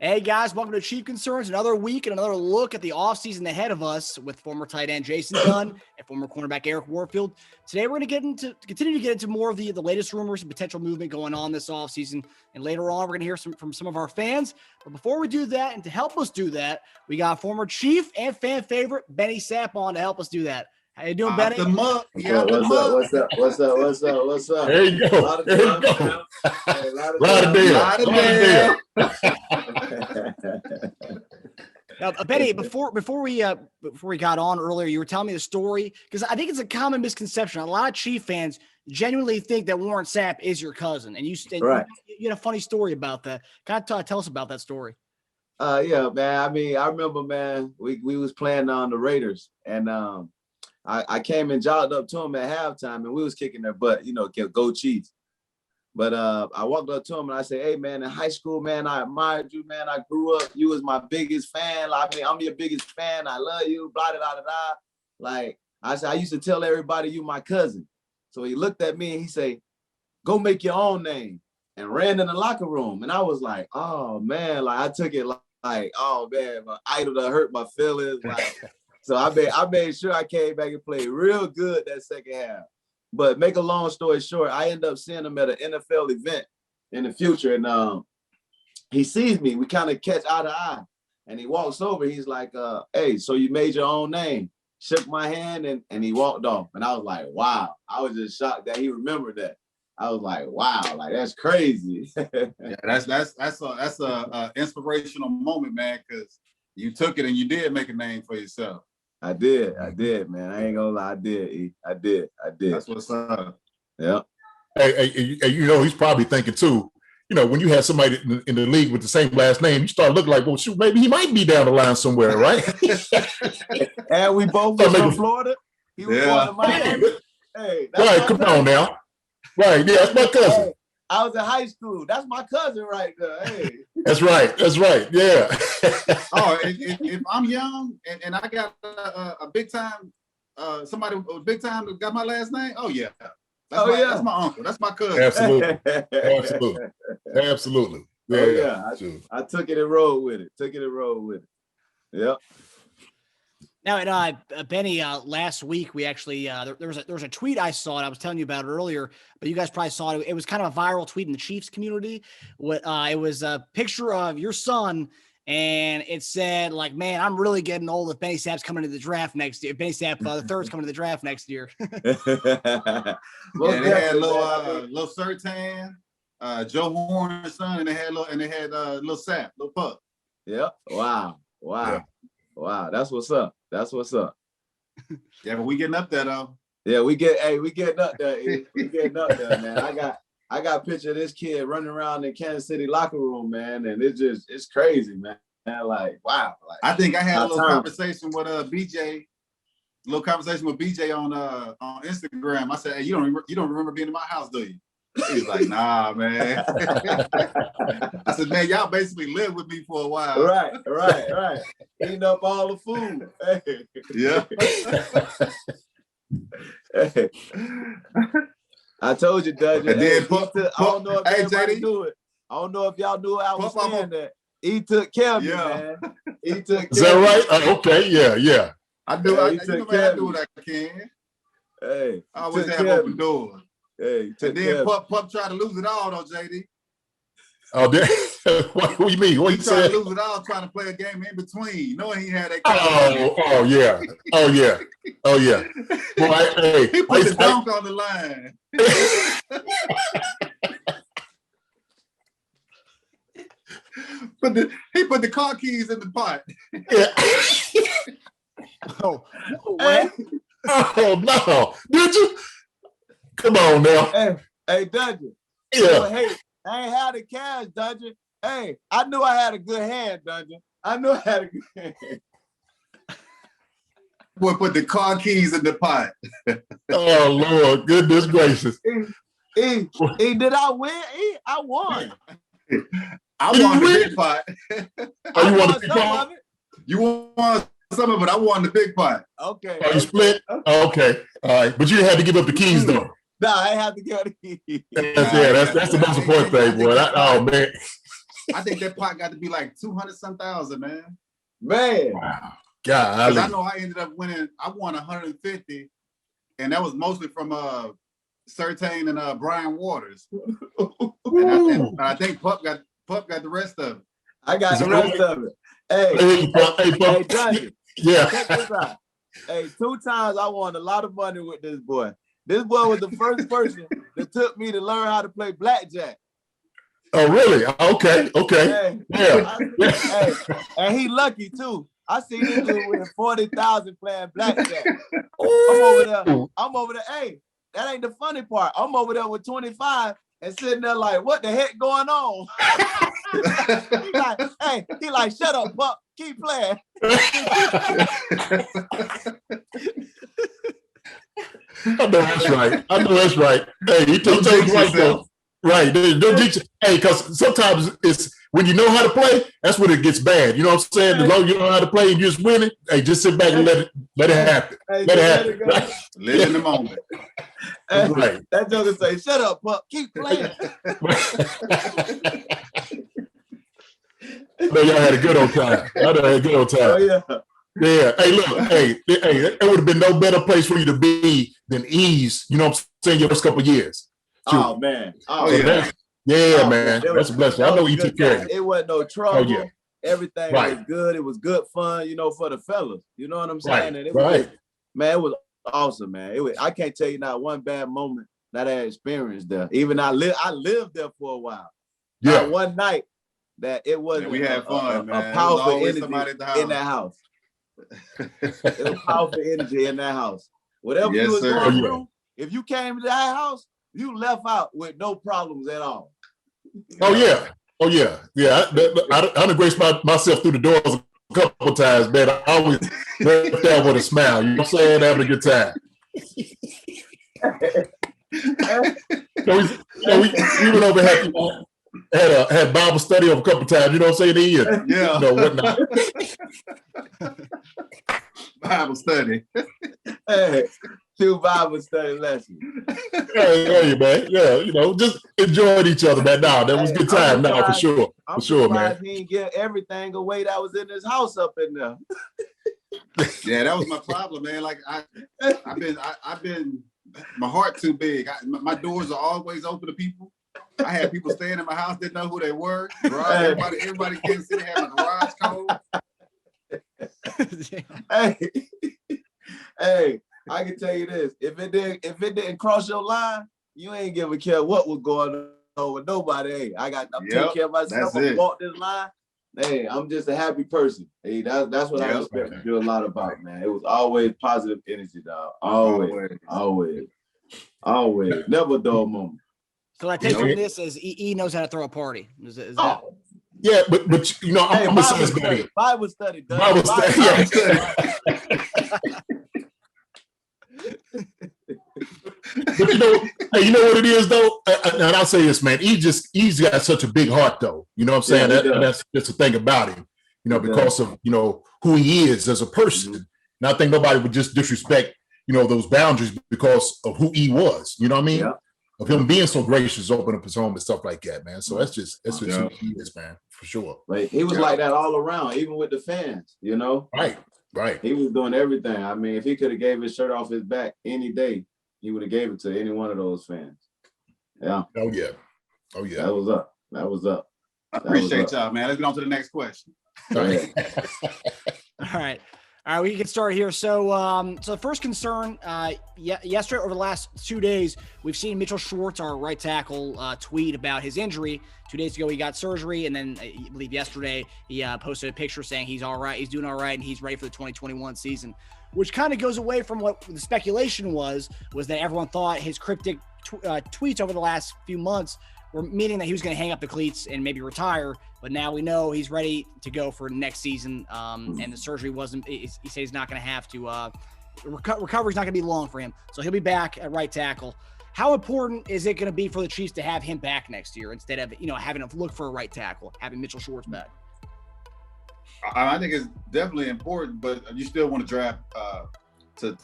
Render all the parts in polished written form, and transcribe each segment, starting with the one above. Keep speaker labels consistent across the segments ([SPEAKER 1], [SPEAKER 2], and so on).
[SPEAKER 1] Hey guys, welcome to Chief Concerns. Another week and another look at the offseason ahead of us with former tight end Jason Dunn and former cornerback Eric Warfield. Today we're going to continue to get into more of the latest rumors and potential movement going on this offseason. And later on, we're going to hear from some of our fans. But before we do that, and to help us do that, we got former Chief and fan favorite Benny Sapp on to help us do that. How you doing, Benny?
[SPEAKER 2] What's up?
[SPEAKER 3] There you go.
[SPEAKER 2] A
[SPEAKER 3] lot of deal.
[SPEAKER 1] Now, Benny, before we got on earlier, you were telling me the story because I think it's a common misconception. A lot of Chief fans genuinely think that Warren Sapp is your cousin, and you had a funny story about that. Kind of tell us about that story.
[SPEAKER 2] Yeah, man. I mean, I remember, man. We was playing on the Raiders, and I came and jogged up to him at halftime, and we was kicking their butt, go Chiefs. But I walked up to him and I said, "Hey, man, in high school, man, I admired you, man. I grew up. You was my biggest fan. I mean, I'm your biggest fan. I love you. Blah, blah, blah, blah." Like I said, I used to tell everybody you my cousin. So he looked at me and he said, "Go make your own name," and ran in the locker room. And I was like, "Oh man!" Like I took it like, "Oh man, my idol that hurt my feelings." Like, so I made sure I came back and played real good that second half. But make a long story short, I ended up seeing him at an NFL event in the future, and he sees me. We kind of catch eye to eye, and he walks over. He's like, "Hey, so you made your own name?" Shook my hand, and he walked off. And I was like, wow. I was just shocked that he remembered that. I was like, wow, like that's crazy.
[SPEAKER 4] Yeah, that's a inspirational moment, man, because you took it and you did make a name for yourself.
[SPEAKER 2] I did, man. I ain't gonna lie, I did.
[SPEAKER 4] That's what's up.
[SPEAKER 2] Yeah.
[SPEAKER 3] Hey, he's probably thinking too, when you have somebody in the league with the same last name, you start looking like, well, shoot, maybe he might be down the line somewhere, right?
[SPEAKER 2] And we both was from Florida. He was born in Miami. Hey,
[SPEAKER 3] right, come on now. Right, yeah, that's my cousin.
[SPEAKER 2] Hey, I was in high school. That's my cousin right there. Hey.
[SPEAKER 3] That's right, yeah.
[SPEAKER 4] Oh, if I'm young and I got a big time, somebody big time that got my last name, oh yeah. That's my uncle. That's my cousin.
[SPEAKER 3] Absolutely.
[SPEAKER 2] Yeah, I took it and rolled with it. Yep.
[SPEAKER 1] Now, and Benny, last week we actually there was a tweet I saw, and I was telling you about it earlier, but you guys probably saw it. It was kind of a viral tweet in the Chiefs community. It was a picture of your son, and it said, like, "Man, I'm really getting old if Benny Sapp's coming to the draft next year. Benny Sapp the third's coming to the draft next year."
[SPEAKER 4] Yeah, they had little Sertan, Joe Warren's son, and they had little Sapp, little pup.
[SPEAKER 2] Yep. Wow. Yeah. Wow. That's what's up.
[SPEAKER 4] Yeah, but we getting up there though.
[SPEAKER 2] Yeah, we getting up there. We getting up there, man. I got a picture of this kid running around in Kansas City locker room, man, and it's crazy, man. Like, wow. Like,
[SPEAKER 4] I think I had a little conversation with BJ. On Instagram. I said, "Hey, you don't remember being in my house, do you?" He's like, "Nah, man." I said, "Man, y'all basically lived with me for a while."
[SPEAKER 2] Right. Eating up all the food. Hey.
[SPEAKER 4] Yeah.
[SPEAKER 2] Hey. I told you, Dudley.
[SPEAKER 4] And then
[SPEAKER 2] I don't know if everybody knew it. I don't know if y'all knew I was saying that. He took care of me, man. He took care of me.
[SPEAKER 3] Is that right? Okay, yeah.
[SPEAKER 4] I do. I do what I can.
[SPEAKER 2] Hey,
[SPEAKER 4] I always have open doors.
[SPEAKER 2] Hey,
[SPEAKER 4] and then Pup tried to lose it all, though, JD.
[SPEAKER 3] Oh, what do you mean? What
[SPEAKER 4] he tried to lose it all, trying to play a game in between, knowing he had that.
[SPEAKER 3] Oh yeah. Well,
[SPEAKER 4] he put the dunk on the line. He put the car keys in the pot.
[SPEAKER 3] Yeah.
[SPEAKER 1] Oh, what?
[SPEAKER 3] Oh no! Did you? Come on now.
[SPEAKER 2] Hey, Dungeon.
[SPEAKER 3] Yeah.
[SPEAKER 2] Hey, I ain't had the cash, Dungeon. Hey, I knew I had a good hand, Dungeon. I knew I had a good hand.
[SPEAKER 4] Boy, put the car keys in the pot.
[SPEAKER 3] Oh Lord, goodness gracious.
[SPEAKER 2] Did I win? I won.
[SPEAKER 4] I won the big pot.
[SPEAKER 3] Oh, you won the big pot?
[SPEAKER 4] You won some of it. I won the big pot.
[SPEAKER 2] Okay.
[SPEAKER 3] Oh, you split? Okay. All right. But you had to give up the keys, though.
[SPEAKER 2] No, I had to give up the keys.
[SPEAKER 3] That's the most important thing, boy. Oh, man.
[SPEAKER 4] I think that pot got to be like 200-some-thousand, man.
[SPEAKER 2] Man.
[SPEAKER 3] Wow. God,
[SPEAKER 4] Because I know I ended up winning. I won 150, and that was mostly from Sertain and Brian Waters. And I think Pup got the rest of it.
[SPEAKER 2] I got the rest of it. Hey, Duncan.
[SPEAKER 3] Yeah.
[SPEAKER 2] Check this out. Hey, 2 times I won a lot of money with this boy. This boy was the first person that took me to learn how to play blackjack.
[SPEAKER 3] Oh, really? Okay.
[SPEAKER 2] Hey,
[SPEAKER 3] Yeah.
[SPEAKER 2] hey, and he lucky too. I see this dude with 40,000 playing blackjack. I'm over there. Hey, that ain't the funny part. I'm over there with 25 and sitting there like, what the heck going on? He like, shut up, Pup. Keep playing.
[SPEAKER 3] I know that's right. Hey, he told you right though. Right. Don't teach. Hey, because sometimes it's when you know how to play, that's when it gets bad. You know what I'm saying? The longer you know how to play and you just win it, hey, just sit back and let it happen.
[SPEAKER 2] Hey,
[SPEAKER 3] let it happen.
[SPEAKER 2] Right?
[SPEAKER 4] Live in the moment.
[SPEAKER 2] Hey,
[SPEAKER 3] right.
[SPEAKER 2] That joker say, shut up, Pup. Keep playing.
[SPEAKER 3] I know y'all had a good old time.
[SPEAKER 2] Oh, yeah.
[SPEAKER 3] Yeah. Hey, look, hey, it would have been no better place for you to be than Ease, you know what I'm saying, your first couple of years.
[SPEAKER 2] Oh, man. Oh,
[SPEAKER 3] so
[SPEAKER 2] yeah.
[SPEAKER 3] Man. That's a blessing. I know he took care of you.
[SPEAKER 2] It wasn't no trouble.
[SPEAKER 3] Oh, yeah.
[SPEAKER 2] Everything was good. It was good fun, for the fellas. You know what I'm saying? And it was man, it was awesome, man. I can't tell you not one bad moment that I experienced there. Even I lived there for a while.
[SPEAKER 3] Yeah.
[SPEAKER 2] Not one night that it wasn't
[SPEAKER 4] we had fun, man.
[SPEAKER 2] A powerful energy
[SPEAKER 4] in
[SPEAKER 2] that house. It was powerful energy in that house. Whatever
[SPEAKER 4] Yes,
[SPEAKER 2] you was
[SPEAKER 4] sir.
[SPEAKER 2] going through, if you came to that house, you left out with no problems at all.
[SPEAKER 3] Oh yeah. I done graced myself through the doors a couple of times, man. I always left there with a smile. You know what I'm saying? Having a good time. We went over had Bible study over a couple of times. You know what I'm saying?
[SPEAKER 4] Yeah.
[SPEAKER 3] Whatnot.
[SPEAKER 4] Bible study.
[SPEAKER 2] Hey, 2 Bible study lessons.
[SPEAKER 3] Hey, man. Yeah, just enjoyed each other, man. Nah, that was a good time. Nah, for sure.
[SPEAKER 2] I'm
[SPEAKER 3] for sure, man.
[SPEAKER 2] He didn't get everything away that was in his house up in there.
[SPEAKER 4] Yeah, that was my problem, man. Like I've been my heart too big. My doors are always open to people. I had people staying in my house, didn't know who they were. Everybody getting sitting having a garage code.
[SPEAKER 2] Hey, I can tell you this: if it didn't cross your line, you ain't give a care what was going on with nobody. Hey, I'm taking care of myself. I walked this line. Hey, I'm just a happy person. Hey, that's what I respect you a lot about, man. It was always positive energy, dog. Always. Never a dull moment.
[SPEAKER 1] So I take from this as E knows how to throw a party. Is that?
[SPEAKER 3] Yeah, but I'm gonna say this, baby.
[SPEAKER 2] Bible study.
[SPEAKER 3] Bible study. But you know what it is though, and I'll say this, man. He's got such a big heart though. You know what I'm saying? That's just the thing about him. Because of who he is as a person. Mm-hmm. And I think nobody would just disrespect those boundaries because of who he was. You know what I mean? Yeah. Of him being so gracious, open up his home and stuff like that, man. So that's just who he is, man, for sure.
[SPEAKER 2] Right. He was like that all around, even with the fans,
[SPEAKER 3] Right.
[SPEAKER 2] He was doing everything. I mean, if he could have gave his shirt off his back any day, he would have gave it to any one of those fans. Yeah.
[SPEAKER 3] Oh yeah.
[SPEAKER 2] That was up.
[SPEAKER 4] I appreciate y'all, man. Let's get on to the next question.
[SPEAKER 1] All right. We can start here. So the first concern, yesterday over the last 2 days, we've seen Mitchell Schwartz, our right tackle, tweet about his injury. 2 days ago, he got surgery, and then I believe yesterday he posted a picture saying he's all right, he's doing all right, and he's ready for the 2021 season, which kind of goes away from what the speculation was that everyone thought his cryptic tweets over the last few months were meaning that he was going to hang up the cleats and maybe retire. But now we know he's ready to go for next season. And the surgery he said he's not going to have to, recovery's not going to be long for him. So he'll be back at right tackle. How important is it going to be for the Chiefs to have him back next year instead of, having to look for a right tackle, having Mitchell Schwartz back?
[SPEAKER 4] I think it's definitely important, but you still want to draft to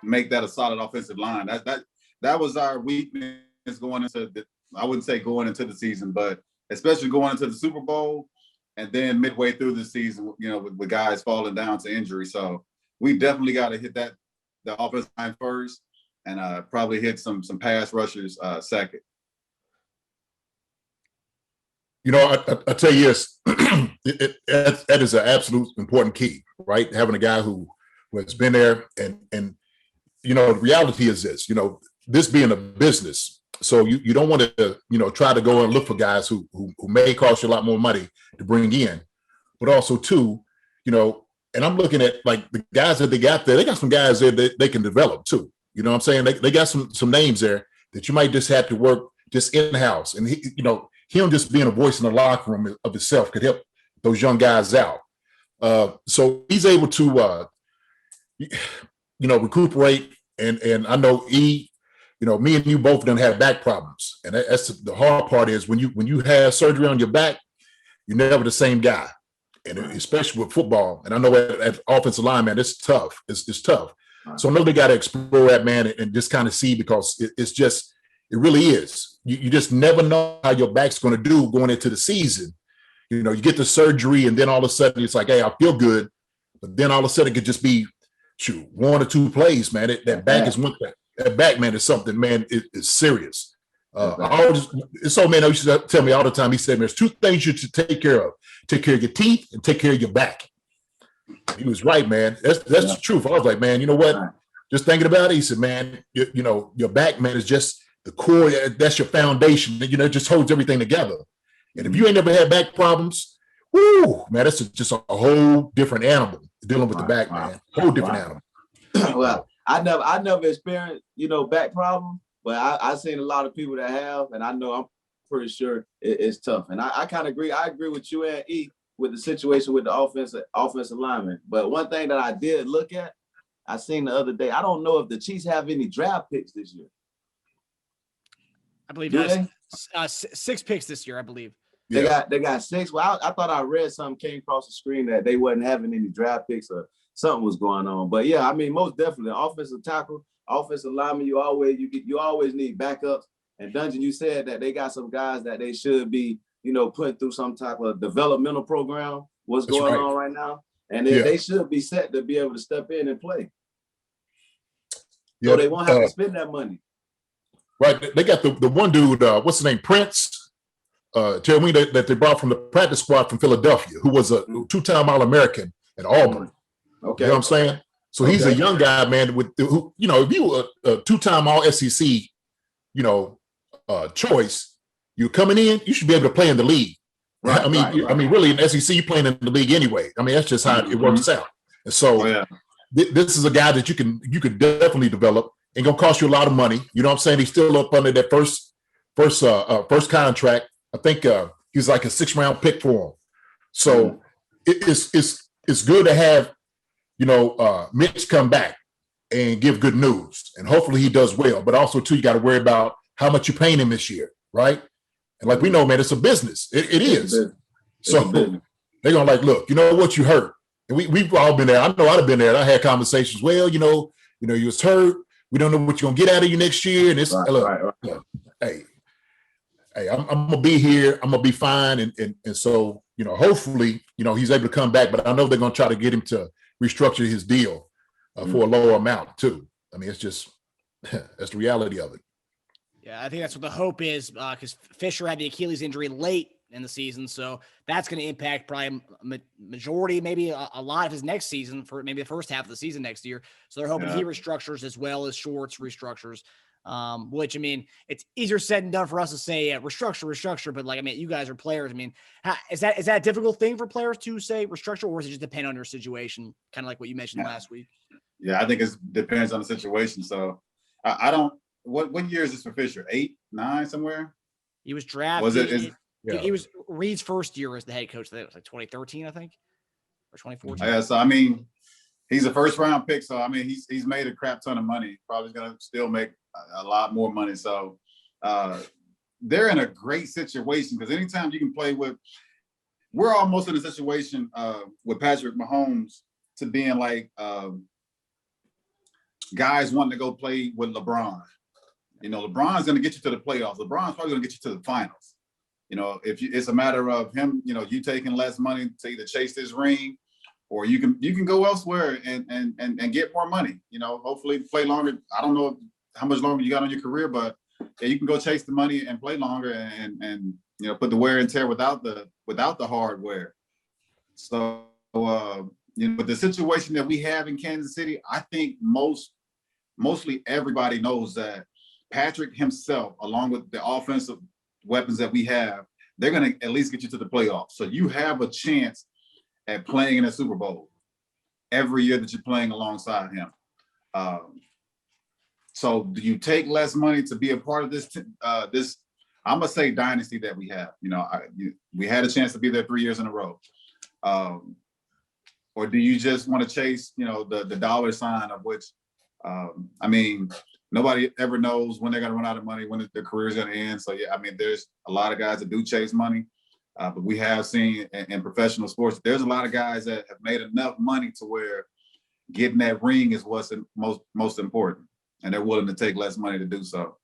[SPEAKER 4] make that a solid offensive line. That was our weakness going into I wouldn't say going into the season, but especially going into the Super Bowl and then midway through the season, you know, with guys falling down to injury. So we definitely got to hit the offensive line first, and probably hit some pass rushers second.
[SPEAKER 3] You know, I tell you this, that is an absolute important key, right? Having a guy who has been there, and you know, the reality is this, you know, this being a business, so you don't want to, you know, try to go and look for guys who may cost you a lot more money to bring in, but also too, you know, and I'm looking at like the guys that they got there, they got some guys there that they can develop too. You know what I'm saying? They got some names there that you might just have to work just in-house, and he, you know, him just being a voice in the locker room of himself could help those young guys out. So he's able to, you know, recuperate. And I know you know, me and you both done have back problems. And that's the hard part is when you have surgery on your back, you're never the same guy. And especially with football. And I know at offensive line, man, it's tough. It's tough. So I know they got to explore that, man, and just kind of see, because it really is. You just never know how your back's going to do going into the season. You know, you get the surgery and then all of a sudden it's like, hey, I feel good. But then all of a sudden it could just be, shoot, 1 or 2 plays, man. That back is one thing. That back, man, is something, man, it's serious. So, man, he used to tell me all the time, he said, there's 2 things you should take care of. Take care of your teeth and take care of your back. He was right, man. That's the truth. I was like, man, you know what? Just thinking about it, he said, man, you know, your back, man, is just the core. That's your foundation. You know, it just holds everything together. And if you ain't never had back problems, whoo, man, that's just a whole different animal dealing with the back, man. Whole different animal.
[SPEAKER 2] Well, I never experienced, you know, back problems, but I've seen a lot of people that have, and I know I'm pretty sure it's tough. And I kind of agree. I agree with you and E with the situation with the offensive lineman. But one thing that I did look at, I seen the other day, I don't know if the Chiefs have any draft picks this year.
[SPEAKER 1] I believe that's 6 picks this year, I believe.
[SPEAKER 2] They got 6. Well, I thought I read something came across the screen that they wasn't having any draft picks or something was going on. But yeah, I mean, most definitely, offensive tackle, offensive lineman, you always need backups. And Dungeon, you said that they got some guys that they should be, you know, putting through some type of developmental program. What's going on right now? And they should be set to be able to step in and play. So they won't have to spend that money.
[SPEAKER 3] Right. They got the one dude, what's his name? Prince, tell me that they brought from the practice squad from Philadelphia, who was a 2-time All-American at Auburn. Okay. You know what I'm saying? So he's a young guy, man, who, you know, if you were a 2-time All-SEC, you know, choice, you're coming in, you should be able to play in the league. Right? I mean, really in SEC, you're playing in the league anyway. I mean, that's just how it works out. And so this is a guy that you could definitely develop. Ain't gonna cost you a lot of money. You know what I'm saying? He's still up under that first contract. I think he's like a 6th-round pick for him. So it's good to have, you know, Mitch come back and give good news, and hopefully he does well. But also too, you got to worry about how much you're paying him this year, right? And like we know, man, it's a business. It is. So they're gonna like, look, you know what, you hurt, and we've all been there. I know I've been there. And I had conversations. Well, you know, you was hurt. We don't know what you're gonna get out of you next year. And it's look, hey, I'm gonna be here. I'm gonna be fine. And so, you know, hopefully, you know, he's able to come back. But I know they're gonna try to get him to restructure his deal for a lower amount too. I mean, it's just that's the reality of it.
[SPEAKER 1] Yeah, I think that's what the hope is, because Fisher had the Achilles injury late in the season, so that's going to impact probably majority, maybe a lot of his next season, for maybe the first half of the season next year. So they're hoping he restructures as well as Schwartz restructures, which, I mean, it's easier said than done for us to say restructure, but like, I mean, you guys are players. I mean, is that a difficult thing for players to say restructure, or does it just depend on your situation, kind of like what you mentioned last week?
[SPEAKER 4] Yeah, I think it depends on the situation. So I don't. What year is this for Fisher? 8, 9, somewhere?
[SPEAKER 1] He was drafted. He was Reid's first year as the head coach. It was like 2013, I think, or 2014.
[SPEAKER 4] Yeah, so I mean, he's a 1st-round pick. So I mean, he's made a crap ton of money. Probably going to still make a lot more money. So they're in a great situation, because anytime you can play with, we're almost in a situation with Patrick Mahomes to being like guys wanting to go play with LeBron. You know, LeBron's going to get you to the playoffs. LeBron's probably going to get you to the finals. it's a matter of him, you taking less money to either chase this ring, or you can go elsewhere and get more money. Hopefully play longer. I don't know how much longer you got on your career, but yeah, you can go chase the money and play longer and put the wear and tear without the hardware. So with the situation that we have in Kansas City, I think mostly everybody knows that Patrick himself, along with the offensive weapons that we have, they're going to at least get you to the playoffs. So you have a chance at playing in a Super Bowl every year that you're playing alongside him. So do you take less money to be a part of this I'm gonna say dynasty that we have? We had a chance to be there 3 years in a row. Or do you just want to chase, the dollar sign of which, nobody ever knows when they're going to run out of money, when their career is going to end. So, yeah, there's a lot of guys that do chase money, but we have seen in professional sports, there's a lot of guys that have made enough money to where getting that ring is what's most important, and they're willing to take less money to do so.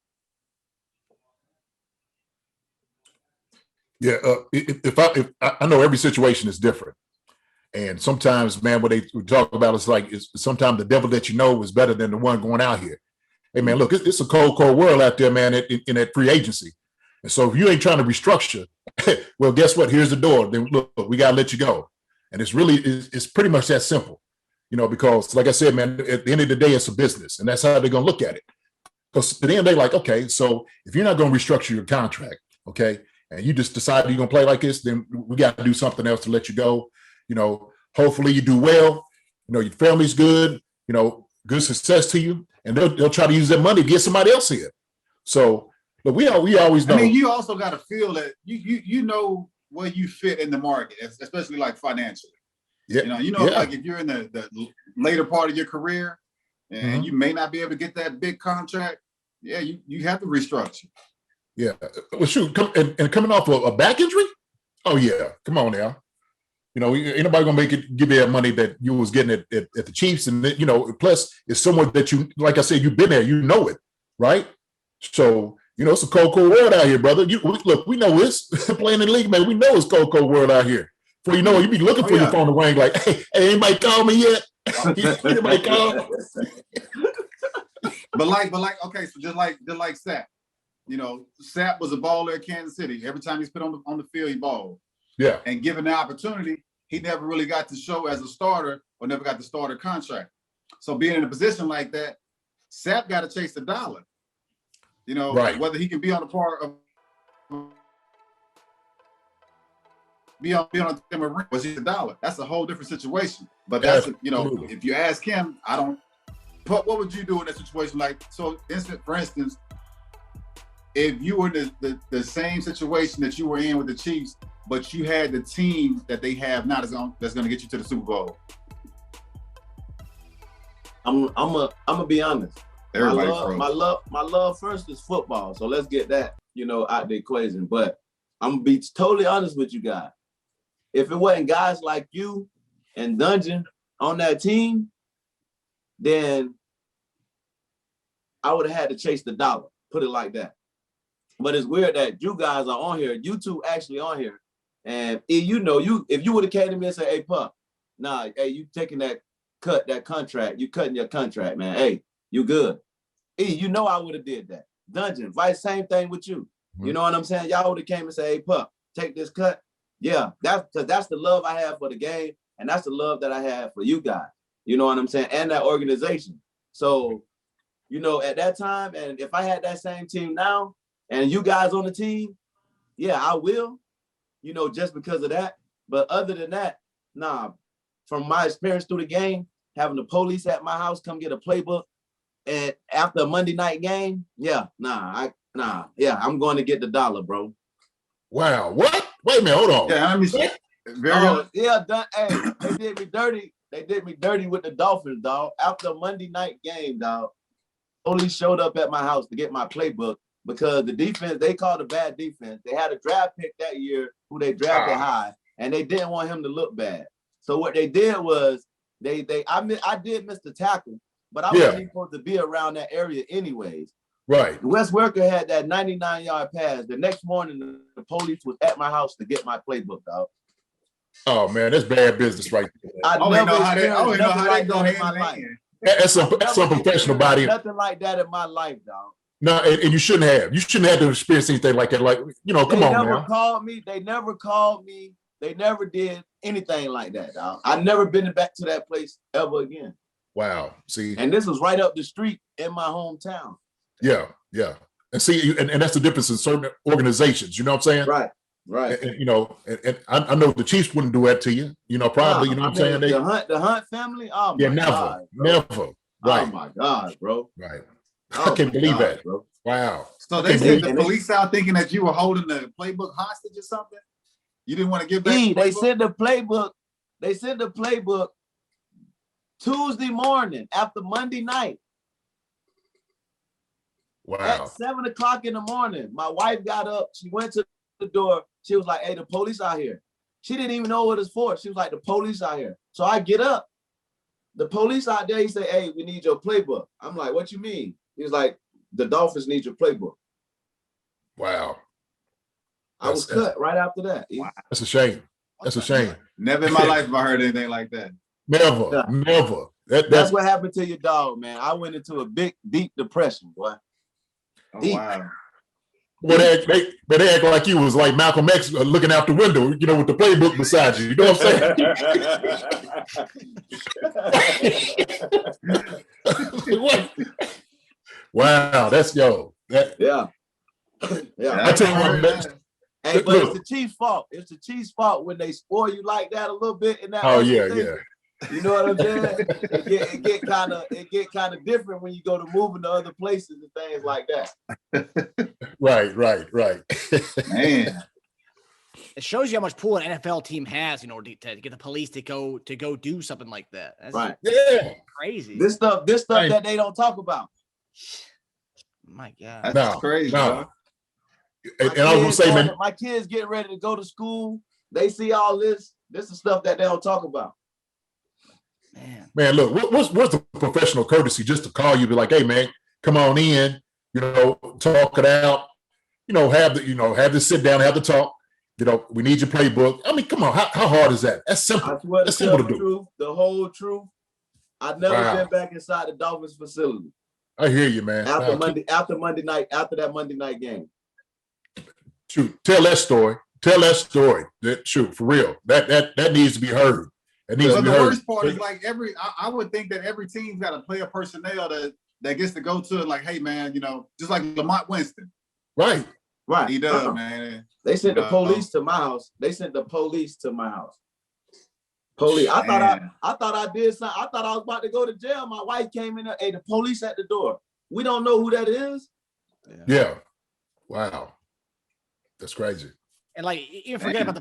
[SPEAKER 3] Yeah, if I know every situation is different. And sometimes, man, what they talk about is sometimes the devil that you know is better than the one going out here. Hey, man, look, it's a cold world out there, man, in that free agency. And so if you ain't trying to restructure, well, guess what? Here's the door. Then look, we got to let you go. And it's pretty much that simple, because like I said, man, at the end of the day, it's a business, and that's how they're going to look at it. Because at the end, they're like, okay, so if you're not going to restructure your contract, okay, and you just decide you're going to play like this, then we got to do something else to let you go. Hopefully you do well, your family's good, good success to you, and they'll try to use that money to get somebody else here. So, look, we always know.
[SPEAKER 4] You also got to feel that you know where you fit in the market, especially like financially. Yeah. Like if you're in the later part of your career and you may not be able to get that big contract, yeah, you have to restructure.
[SPEAKER 3] Yeah. Well, shoot, coming off a back injury? Oh, yeah. Come on now. Ain't nobody gonna give you that money that you was getting at the Chiefs, and plus it's someone that you, like I said, you've been there, it, right? So it's a cold world out here, brother. We know this playing in the league, man. We know it's cold world out here. Before you know it, you be looking for your phone to ring, like, hey, anybody call me yet? Anybody call?
[SPEAKER 4] But okay, so just like Sapp, Sapp was a baller at Kansas City. Every time he's put on the field, he balled.
[SPEAKER 3] Yeah.
[SPEAKER 4] And given the opportunity, he never really got to show as a starter or never got the starter contract. So being in a position like that, Sapp got to chase the dollar.
[SPEAKER 3] Right.
[SPEAKER 4] Whether he can be on the part of be on a team or was he the dollar? That's a whole different situation. But that's if you ask him, what would you do in that situation? Like, so for instance, if you were in the same situation that you were in with the Chiefs, but you had the team that they have now that's going to get you to the Super Bowl.
[SPEAKER 2] I'm gonna be honest. My love first is football. So let's get that, out the equation. But I'm gonna be totally honest with you guys. If it wasn't guys like you and Dungeon on that team, then I would have had to chase the dollar. Put it like that. But it's weird that you guys are on here. You two actually on here. And if you would have came to me and said, hey, Pup, nah, hey, you taking that contract, you cutting your contract, man. Hey, you good. I would have did that. Dungeon, same thing with you. Mm-hmm. You know what I'm saying? Y'all would have came and said, hey, Pup, take this cut. Yeah, that's the love I have for the game, and that's the love that I have for you guys. You know what I'm saying? And that organization. So, at that time, and if I had that same team now, and you guys on the team, yeah, I will. Just because of that. But other than that, nah, from my experience through the game, having the police at my house come get a playbook, and after a Monday night game, yeah, I'm going to get the dollar, bro.
[SPEAKER 3] Wow, what? Wait a minute, hold on.
[SPEAKER 4] Yeah,
[SPEAKER 2] they did me dirty. They did me dirty with the Dolphins, dog. After a Monday night game, dog, police showed up at my house to get my playbook because the defense, they called a bad defense. They had a draft pick that year who they drafted high, and they didn't want him to look bad. So what they did was I did miss the tackle, but I wasn't even supposed to be around that area anyways.
[SPEAKER 3] Right.
[SPEAKER 2] Wes Welker had that 99-yard pass. The next morning, the police was at my house to get my playbook, dog.
[SPEAKER 3] Oh man, that's bad business right there.
[SPEAKER 2] I never experienced nothing like that in my life.
[SPEAKER 3] That's some professional body.
[SPEAKER 2] Nothing like that in my life, dog.
[SPEAKER 3] No, and you shouldn't have. You shouldn't have to experience anything like that. Like, come on, man.
[SPEAKER 2] They never called me. They never called me. They never did anything like that, dog. I've never been back to that place ever again.
[SPEAKER 3] Wow. See,
[SPEAKER 2] and this was right up the street in my hometown.
[SPEAKER 3] Yeah. And see, and that's the difference in certain organizations. You know what I'm saying?
[SPEAKER 2] Right.
[SPEAKER 3] And I know the Chiefs wouldn't do that to you. Probably. You know what I'm saying?
[SPEAKER 2] The Hunt family. Oh my God,
[SPEAKER 3] never. Right.
[SPEAKER 2] Oh my God, bro.
[SPEAKER 3] Right. I can't believe that, bro. Wow.
[SPEAKER 4] So they sent the police out thinking that you were holding the playbook hostage or something. You didn't want to give back.
[SPEAKER 2] They sent the playbook. They sent the playbook Tuesday morning after Monday night.
[SPEAKER 3] Wow.
[SPEAKER 2] At 7 o'clock in the morning, my wife got up. She went to the door. She was like, "Hey, the police out here." She didn't even know what it's for. She was like, "The police out here." So I get up. The police out there, he said, "Hey, we need your playbook." I'm like, "What you mean?" He was like, "The Dolphins need your playbook."
[SPEAKER 3] Wow.
[SPEAKER 2] I was cut right after that.
[SPEAKER 3] Wow. That's a shame. That's a shame.
[SPEAKER 4] Never in my life have I heard anything like that.
[SPEAKER 3] Never.
[SPEAKER 2] That's what happened to your dog, man. I went into a big, deep depression, boy.
[SPEAKER 4] Oh, wow.
[SPEAKER 3] Well, they act like you was like Malcolm X looking out the window, with the playbook beside you. You know what I'm saying? Wow, that's
[SPEAKER 2] Yeah.
[SPEAKER 3] I tell you what,
[SPEAKER 2] hey, but it's the Chiefs' fault. It's the Chiefs' fault when they spoil you like that a little bit in that.
[SPEAKER 3] Oh yeah.
[SPEAKER 2] You know what I'm saying? It get kind of different when you go to moving to other places and things like that.
[SPEAKER 3] Right.
[SPEAKER 4] Man.
[SPEAKER 1] It shows you how much pull an NFL team has in order to get the police to go do something like that. That's
[SPEAKER 2] right.
[SPEAKER 3] Yeah.
[SPEAKER 1] Crazy.
[SPEAKER 2] This stuff that they don't talk about.
[SPEAKER 1] My God.
[SPEAKER 4] That's crazy.
[SPEAKER 3] No. And I was gonna say, man,
[SPEAKER 2] my kids getting ready to go to school. They see all this. This is stuff that they don't talk about.
[SPEAKER 3] Man, look, what's the professional courtesy just to call you, be like, "Hey, man, come on in, talk it out, have this sit down, have the talk, we need your playbook." I mean, come on, how hard is that? That's simple. That's simple to do.
[SPEAKER 2] Truth, the whole truth. I've never been back inside the Dolphins facility.
[SPEAKER 3] I hear you, man.
[SPEAKER 2] After that Monday night game.
[SPEAKER 3] Shoot, tell that story. Shoot, for real. That needs to be heard.
[SPEAKER 4] But the worst part is like I would think that every team's got a player personnel that gets to go to it, like, "Hey man, just like Lamont Winston."
[SPEAKER 3] Right.
[SPEAKER 4] He does, man.
[SPEAKER 2] They sent the police to my house. Police. I thought I did something. I thought I was about to go to jail. My wife came in there. Hey, the police at the door. We don't know who that is.
[SPEAKER 3] Yeah. Wow. That's crazy.
[SPEAKER 1] And like, you forget about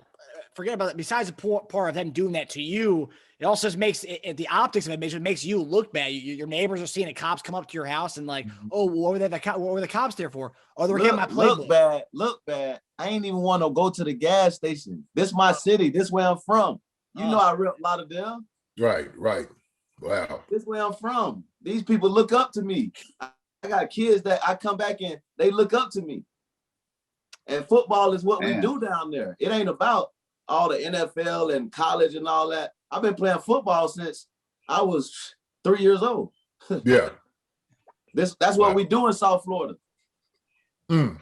[SPEAKER 1] it. Besides the part of them doing that to you, it also just makes the optics of it makes you look bad. Your neighbors are seeing the cops come up to your house and like, "Oh, what were the cops there for? Oh, they were getting my playbook."
[SPEAKER 2] Look bad. I ain't even want to go to the gas station. This my city. This where I'm from. You know I rep a lot of them.
[SPEAKER 3] Right. Wow.
[SPEAKER 2] This where I'm from. These people look up to me. I got kids that I come back and they look up to me. And football is what we do down there. It ain't about all the NFL and college and all that. I've been playing football since I was 3 years old.
[SPEAKER 3] Yeah.
[SPEAKER 2] That's what we do in South Florida.
[SPEAKER 3] Man.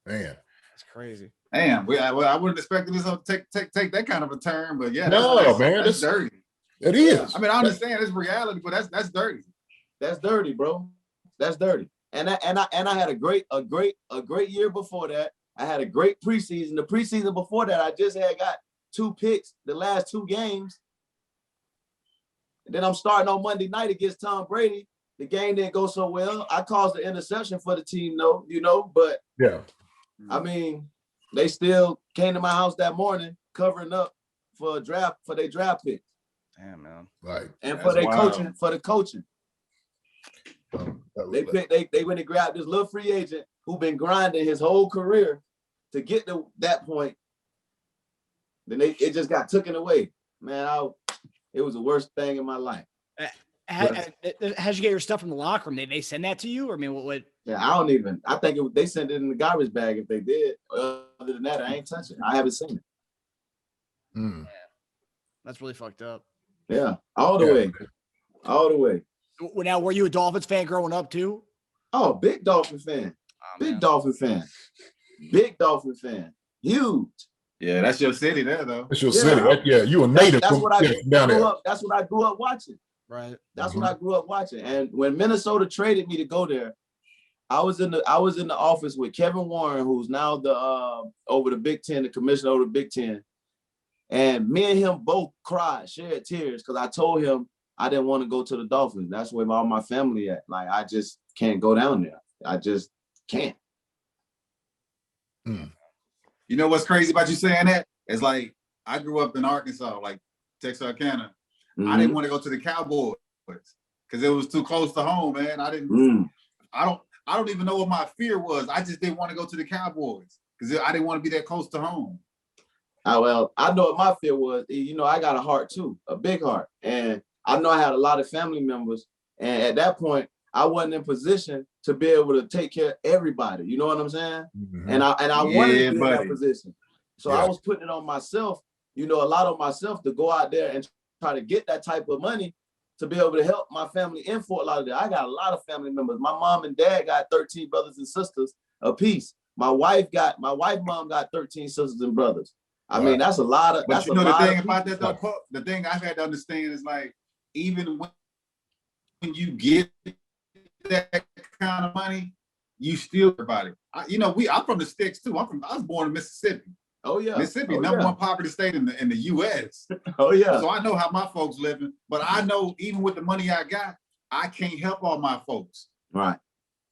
[SPEAKER 1] That's crazy.
[SPEAKER 4] Damn, I wouldn't expect this to take that kind of a turn, but yeah. That's dirty.
[SPEAKER 3] It is.
[SPEAKER 4] I mean, I understand it's reality, but that's dirty.
[SPEAKER 2] That's dirty, bro. That's dirty. And I had a great year before that. I had a great preseason. The preseason before that, I just got 2 picks the last 2 games. And then I'm starting on Monday night against Tom Brady. The game didn't go so well. I caused the interception for the team, though, but
[SPEAKER 3] yeah.
[SPEAKER 2] I mean, they still came to my house that morning covering up for their draft picks.
[SPEAKER 1] Damn, man.
[SPEAKER 3] Right.
[SPEAKER 2] And for their coaching. They went and grabbed this little free agent who been grinding his whole career to get to that point. Then it just got taken away. Man, it was the worst thing in my life.
[SPEAKER 1] How'd you get your stuff from the locker room? They send that to you? Or I mean, what?
[SPEAKER 2] Yeah, I think they sent it in the garbage bag if they did. Other than that, I ain't touching it. I haven't seen it.
[SPEAKER 1] Yeah, that's really fucked up.
[SPEAKER 2] Yeah, all the way. All the way.
[SPEAKER 1] Well, now, were you a Dolphins fan growing up too?
[SPEAKER 2] Oh, big Dolphin fan. Big Dolphin fan. Big Dolphin fan. Huge.
[SPEAKER 4] Yeah, that's your city there, though.
[SPEAKER 3] That's your city. Yeah, you a native.
[SPEAKER 2] That's what I
[SPEAKER 3] down
[SPEAKER 2] grew
[SPEAKER 3] there.
[SPEAKER 2] up. That's what I grew up watching.
[SPEAKER 1] Right.
[SPEAKER 2] That's what I grew up watching. And when Minnesota traded me to go there, I was in the office with Kevin Warren, who's now the over the Big Ten, the commissioner over the Big Ten. And me and him both cried, shed tears, because I told him I didn't want to go to the Dolphins. That's where all my family at. Like, I just can't go down there. I just can't.
[SPEAKER 4] You know what's crazy about you saying that? It's like, I grew up in Arkansas, like Texarkana.
[SPEAKER 2] Mm-hmm.
[SPEAKER 4] I didn't want to go to the Cowboys because it was too close to home, man. I don't even know what my fear was. I just didn't want to go to the Cowboys because I didn't want to be that close to home.
[SPEAKER 2] Well, I know what my fear was. You know, I got a heart too, a big heart. And I know I had a lot of family members. And at that point, I wasn't in position to be able to take care of everybody. You know what I'm saying? Mm-hmm. And I wanted to be in that position. So I was putting it on myself, you know, a lot on myself to go out there and try to get that type of money to be able to help my family in Fort Lauderdale. I got a lot of family members. My mom and dad got 13 brothers and sisters apiece. My wife mom got 13 sisters and brothers. I mean, that's a lot of.
[SPEAKER 4] But you know the thing about that though, the thing I've had to understand is like, even when you get that kind of money, you still everybody. I'm from the sticks too. I was born in Mississippi.
[SPEAKER 2] Oh yeah,
[SPEAKER 4] Mississippi, number one poverty state in the U.S.
[SPEAKER 2] Oh yeah.
[SPEAKER 4] So I know how my folks living, but I know even with the money I got, I can't help all my folks.
[SPEAKER 2] Right.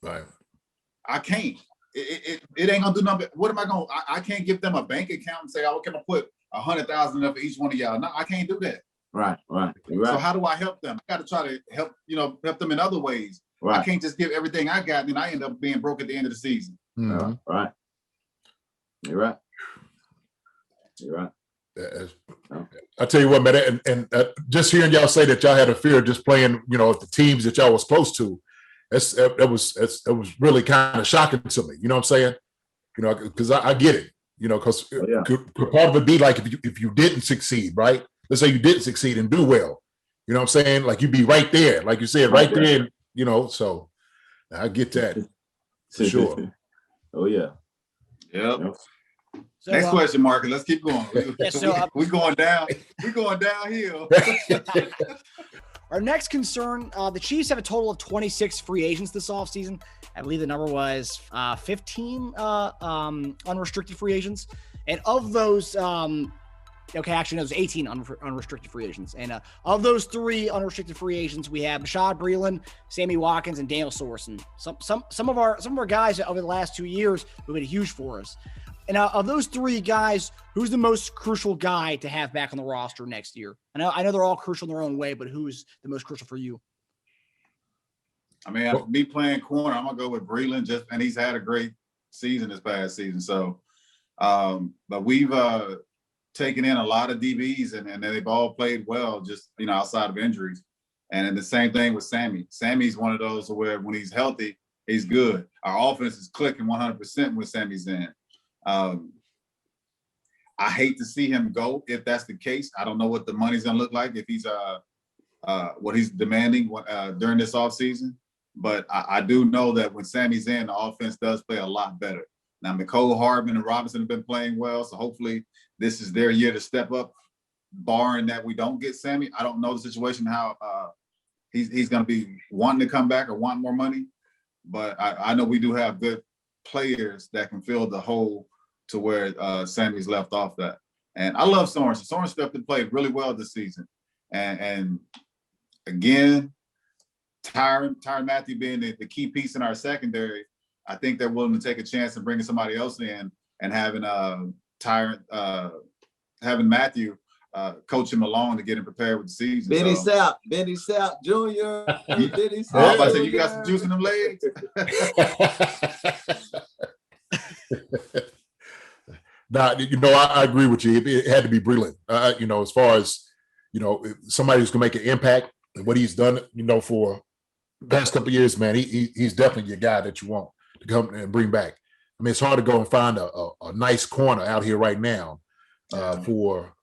[SPEAKER 4] I can't. It ain't gonna do nothing. What am I gonna? I can't give them a bank account and say, "Oh, can I put 100,000 up for each one of y'all?" No, I can't do that.
[SPEAKER 2] Right.
[SPEAKER 4] So how do I help them? I got to try to help them in other ways. Right. I can't just give everything I got, and then I end up being broke at the end of the season.
[SPEAKER 2] Mm-hmm. Right. You're right.
[SPEAKER 3] I tell you what, man, and just hearing y'all say that y'all had a fear of just playing, the teams that y'all was supposed to, it was really kind of shocking to me. You know what I'm saying? Because I get it. Because could part of it be like if you didn't succeed, right? Let's say you didn't succeed and do well. You know what I'm saying? Like you'd be right there, like you said, right there. So I get that for sure.
[SPEAKER 2] Oh yeah.
[SPEAKER 4] Yep. So, next question, Marcus. Let's keep going. We're going down. We're going downhill.
[SPEAKER 1] Our next concern: the Chiefs have a total of 26 free agents this offseason. I believe the number was 15 unrestricted free agents, and of those, actually, no, it was 18 unrestricted free agents. And of those 3 unrestricted free agents, we have Breeland, Sammy Watkins, and Daniel Sorensen. Some of our guys over the last 2 years have been huge for us. And of those 3 guys, who's the most crucial guy to have back on the roster next year? I know they're all crucial in their own way, but who's the most crucial for you?
[SPEAKER 4] I mean, me playing corner, I'm gonna go with Breeland. And he's had a great season this past season. So, but we've taken in a lot of DBs, and they've all played well, just outside of injuries. And then the same thing with Sammy. Sammy's one of those where when he's healthy, he's good. Our offense is clicking 100% when Sammy's in. I hate to see him go if that's the case. I don't know what the money's gonna look like if he's what he's demanding during this offseason. But I do know that when Sammy's in, the offense does play a lot better. Now, Mecole Hardman and Robinson have been playing well, so hopefully this is their year to step up, barring that we don't get Sammy. I don't know the situation, how he's going to be wanting to come back or want more money, but I know we do have good players that can fill the hole to where Sammy's left off that. And I love Sorensen. Sorensen played really well this season. And again, Tyrann Mathieu being the key piece in our secondary, I think they're willing to take a chance and bringing somebody else in and having Mathieu coach him along to get him prepared with the season.
[SPEAKER 2] Benny Sapp Jr. Benny Sapp.
[SPEAKER 4] I said, you got some juice in them legs?
[SPEAKER 3] I agree with you. It had to be Breeland. As far as, if somebody who's going to make an impact, what he's done, for the past couple of years, man, he's definitely your guy that you want to come and bring back. I mean, it's hard to go and find a nice corner out here right now for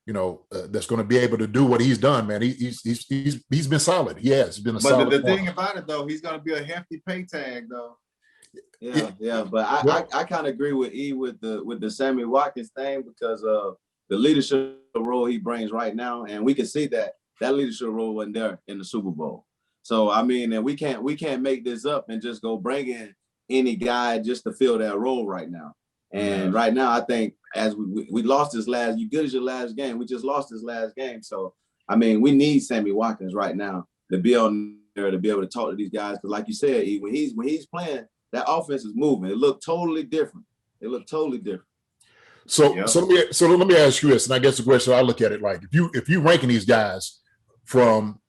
[SPEAKER 3] that's going to be able to do what he's done, man. He's been solid. He's been a solid.
[SPEAKER 4] But the thing about it though, he's going to be a hefty pay tag though.
[SPEAKER 2] Yeah. But I kind of agree with E with the Sammy Watkins thing because of the leadership role he brings right now, and we can see that leadership role wasn't there in the Super Bowl. So I mean, and we can't make this up and just go bring in any guy just to fill that role right now. And right now, I think as we lost this last, you good as your last game. We just lost this last game. So, I mean, we need Sammy Watkins right now to be on there, to be able to talk to these guys. Because like you said, E, when he's playing, that offense is moving. It looked totally different.
[SPEAKER 3] So let me ask you this, and I guess the question I look at it like, if you ranking these guys from,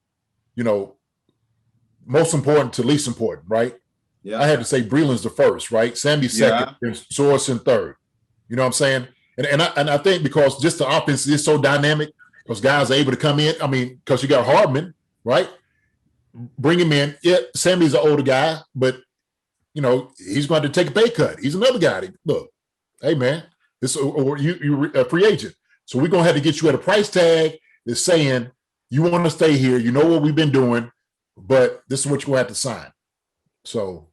[SPEAKER 3] most important to least important, right?
[SPEAKER 2] Yeah.
[SPEAKER 3] I had to say Breeland's the first, right? Sammy's second, and Sorensen third. You know what I'm saying? And I think because just the offense is so dynamic, because guys are able to come in. I mean, because you got Hardman, right? Bring him in. Yeah, Sammy's an older guy, but he's going to take a pay cut. He's another guy. Look, hey man, you a free agent, so we're gonna have to get you at a price tag that's saying you want to stay here. You know what we've been doing, but this is what you're gonna have to sign. So.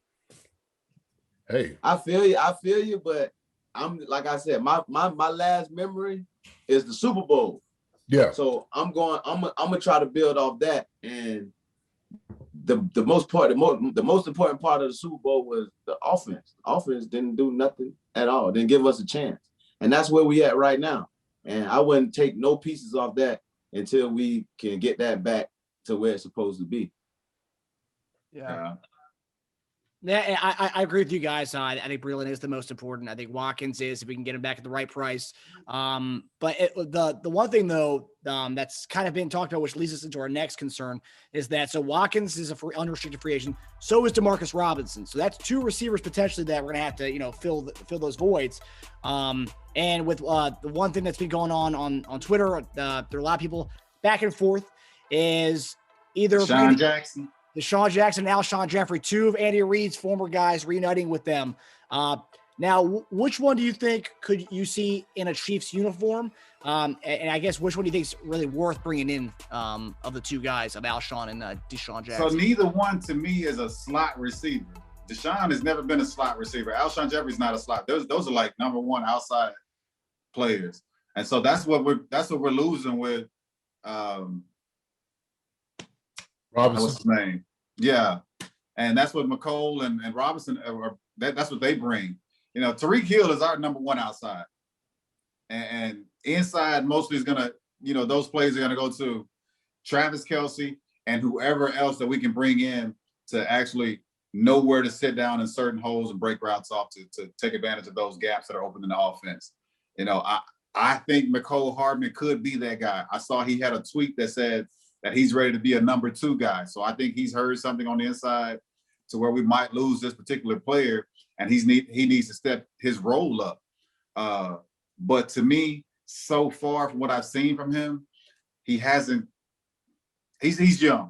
[SPEAKER 3] Hey, I feel
[SPEAKER 2] you, but I'm like I said, my last memory is the Super Bowl.
[SPEAKER 3] Yeah.
[SPEAKER 2] So I'm gonna try to build off that. And the most important part of the Super Bowl was the offense. The offense didn't do nothing at all, didn't give us a chance. And that's where we at right now. And I wouldn't take no pieces off that until we can get that back to where it's supposed to be.
[SPEAKER 1] Yeah. Yeah, I agree with you guys. I think Breeland is the most important. I think Watkins is, if we can get him back at the right price. But the one thing, though, that's kind of been talked about, which leads us into our next concern, is that so Watkins is a unrestricted free agent. So is Demarcus Robinson. So that's two receivers potentially that we're going to have to, fill those voids. And with the one thing that's been going on Twitter, there are a lot of people back and forth, is either
[SPEAKER 4] DeSean Jackson
[SPEAKER 1] and Alshon Jeffrey, two of Andy Reid's former guys, reuniting with them. Now, which one do you think could you see in a Chiefs uniform? And I guess which one do you think is really worth bringing in of the two guys, of Alshon and DeSean Jackson?
[SPEAKER 4] So neither one to me is a slot receiver. DeSean has never been a slot receiver. Alshon Jeffrey's not a slot. Those are like number one outside players, and so that's what we're losing with.
[SPEAKER 3] Robinson.
[SPEAKER 4] What's his name? Yeah. And that's what McCole and Robinson, that's what they bring. Tyreek Hill is our number one outside. And inside mostly is going to, those plays are going to go to Travis Kelce and whoever else that we can bring in to actually know where to sit down in certain holes and break routes off to take advantage of those gaps that are open in the offense. I think McCole Hardman could be that guy. I saw he had a tweet that said that he's ready to be a number two guy. So I think he's heard something on the inside to where we might lose this particular player, and he needs to step his role up. But to me, so far from what I've seen from him, he's young.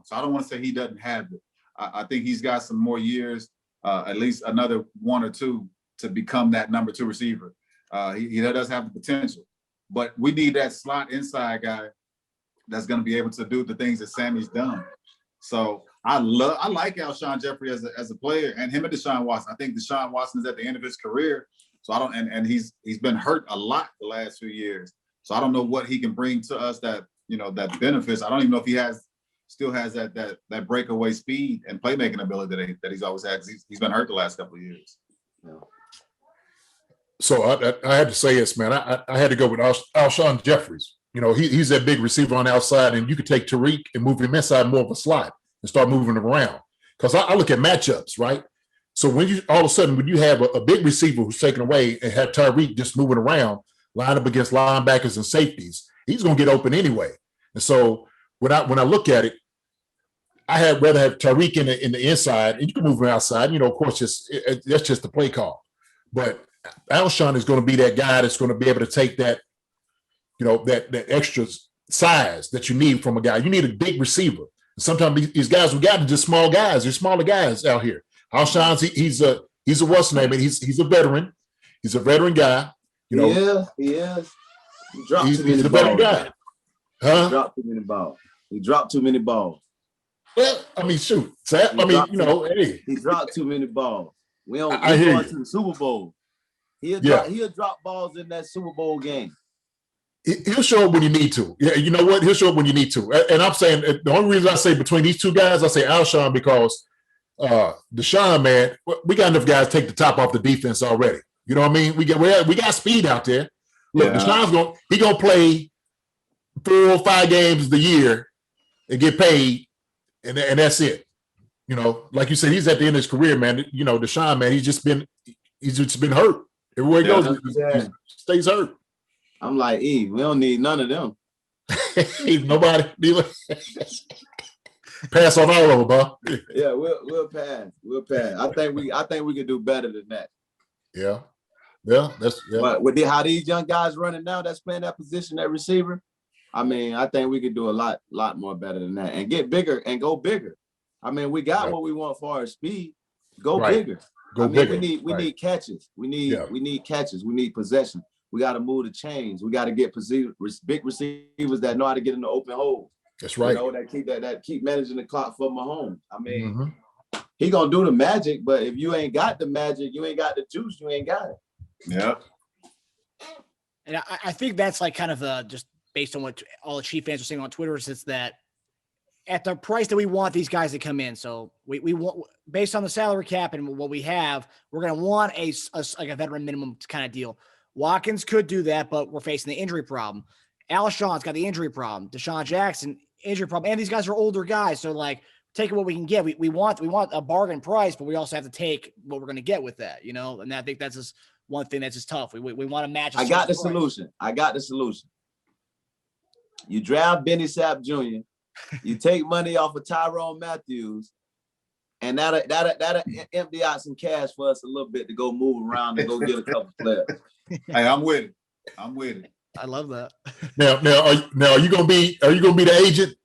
[SPEAKER 4] So I don't want to say he doesn't have it. I think he's got some more years, at least another one or two, to become that number two receiver. He does have the potential, but we need that slot inside guy that's going to be able to do the things that Sammy's done. So I like Alshon Jeffrey as a player, and him and Deshaun Watson. I think Deshaun Watson is at the end of his career. So and he's been hurt a lot the last few years. So I don't know what he can bring to us that benefits. I don't even know if he still has that breakaway speed and playmaking ability that he's always had. He's been hurt the last couple of years.
[SPEAKER 2] Yeah.
[SPEAKER 3] So I had to say this, man. I had to go with Alshon Jeffries. He's that big receiver on the outside, and you could take Tariq and move him inside more of a slot and start moving him around. Because I look at matchups, right? So when you have a big receiver who's taken away and have Tariq just moving around, line up against linebackers and safeties, he's going to get open anyway. And so when I look at it, I had rather have Tariq in the inside, and you can move him outside. Of course, that's just the play call. But Alshon is going to be that guy that's going to be able to take that. That extra size that you need from a guy. You need a big receiver Sometimes these guys we got are just small guys. They're smaller guys out here. Alshon, he's a what's name? He's a veteran. He's a veteran guy. You know,
[SPEAKER 2] he is. He dropped
[SPEAKER 3] he's
[SPEAKER 2] too many
[SPEAKER 3] a
[SPEAKER 2] balls.
[SPEAKER 3] veteran guy. Huh?
[SPEAKER 2] He dropped too many balls. He dropped too many balls.
[SPEAKER 3] Well, I mean, shoot. Hey.
[SPEAKER 2] He dropped too many balls. We going to the Super Bowl. He'll drop balls in that Super Bowl game.
[SPEAKER 3] He'll show up when you need to. Yeah, you know what? He'll show up when you need to. And I'm saying the only reason I say between these two guys, I say Alshon because Deshaun, man, we got enough guys to take the top off the defense already. You know what I mean? We got speed out there. Look, Deshaun's gonna play 4 or 5 games of the year and get paid, and that's it. You know, like you said, he's at the end of his career, man. You know, Deshaun, man, he's just been hurt. Everywhere he goes, he stays hurt.
[SPEAKER 2] I'm like, we don't need none of them.
[SPEAKER 3] Nobody. Pass on all of them, bro.
[SPEAKER 2] Yeah, we'll pass. We'll pass. I think we can do better than that.
[SPEAKER 3] Yeah.
[SPEAKER 2] But with how these young guys running now, that's playing that position at receiver, I mean, I think we could do a lot more better than that and get bigger and go bigger. I mean, we got what we want for our speed. Go bigger.
[SPEAKER 3] Go bigger.
[SPEAKER 2] We need catches. We need catches. We need possession. We got to move the chains. We got to get big receivers that know how to get in the open hole.
[SPEAKER 3] That's right.
[SPEAKER 2] You know, that keep managing the clock for Mahomes. I mean, he gonna do the magic, but if you ain't got the magic, you ain't got the juice, you ain't got it.
[SPEAKER 4] Yeah.
[SPEAKER 1] And I think that's like kind of just based on what all the Chief fans are saying on Twitter is that at the price that we want these guys to come in. So we want, based on the salary cap and what we have, we're going to want a veteran minimum kind of deal. Watkins could do that, but we're facing the injury problem. Alshon's got the injury problem. Deshaun Jackson, injury problem. And these guys are older guys. So like taking what we can get, we want a bargain price, but we also have to take what we're going to get with that, you know? And I think that's just one thing that's just tough. We want to match.
[SPEAKER 2] I got the solution. You draft Benny Sapp Jr., you take money off of Tyrone Matthews, and that'll empty out some cash for us a little bit to go move around and go get a couple players.
[SPEAKER 4] Hey, I'm with it.
[SPEAKER 1] I love that.
[SPEAKER 3] Now, are you gonna be the agent?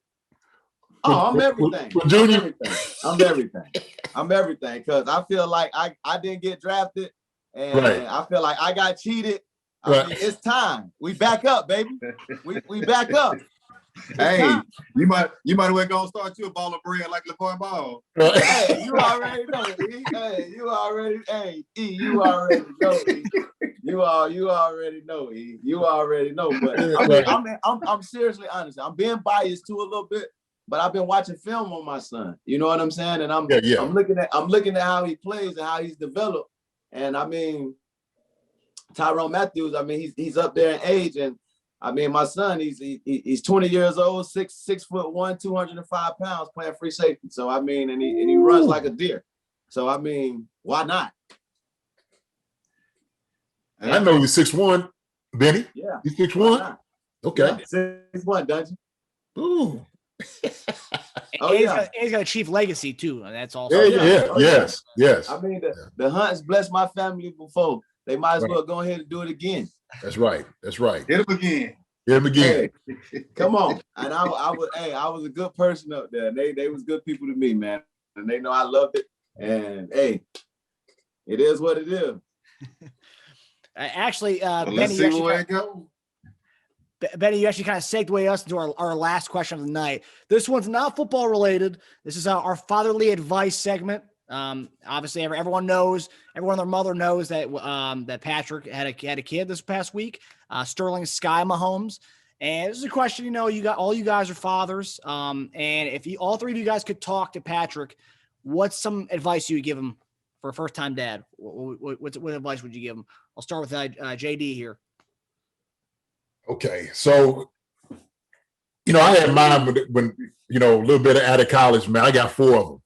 [SPEAKER 2] Oh, I'm everything.
[SPEAKER 3] Junior?
[SPEAKER 2] I'm everything because I feel like I didn't get drafted, and I feel like I got cheated. I mean, it's time. We back up, baby. We back up.
[SPEAKER 4] Hey, you might as well go and start you a ball of bread like LeVar Ball.
[SPEAKER 2] Hey, you already know, E. Hey, you already know, E. You already know, E. You already know. But I'm seriously honest. I'm being biased too a little bit, but I've been watching film on my son. You know what I'm saying? And I'm looking at how he plays and how he's developed. And I mean, Tyrone Matthews, I mean, he's up there in age, and I mean, my son, he's 20 years old, 6'1", 205 pounds, playing free safety. So I mean, and he runs like a deer. So I mean, why not?
[SPEAKER 3] I know he's 6'1", Benny.
[SPEAKER 2] Yeah,
[SPEAKER 3] he's 6'1". Okay,
[SPEAKER 2] 6'1", don't you?
[SPEAKER 3] Ooh.
[SPEAKER 1] He's got a Chief legacy too, and that's also.
[SPEAKER 3] Yes.
[SPEAKER 2] I mean, the Hunts blessed my family before. They might as well go ahead and do it again.
[SPEAKER 3] That's right.
[SPEAKER 4] Hit him again.
[SPEAKER 2] Hey, come on. And I was a good person up there. They was good people to me, man. And they know I loved it. And hey, it is what it is.
[SPEAKER 1] Actually,
[SPEAKER 4] let's see where it goes.
[SPEAKER 1] Benny, you actually kind of segued us into our last question of the night. This one's not football related. This is our fatherly advice segment. Obviously everyone and their mother knows that that Patrick had a kid this past week, Sterling Sky Mahomes. And this is a question, all you guys are fathers. And if all three of you guys could talk to Patrick, what's some advice you would give him for a first-time dad? What advice would you give him? I'll start with JD here.
[SPEAKER 3] Okay. So, I had mine when a little bit out of college, man. I got 4 of them.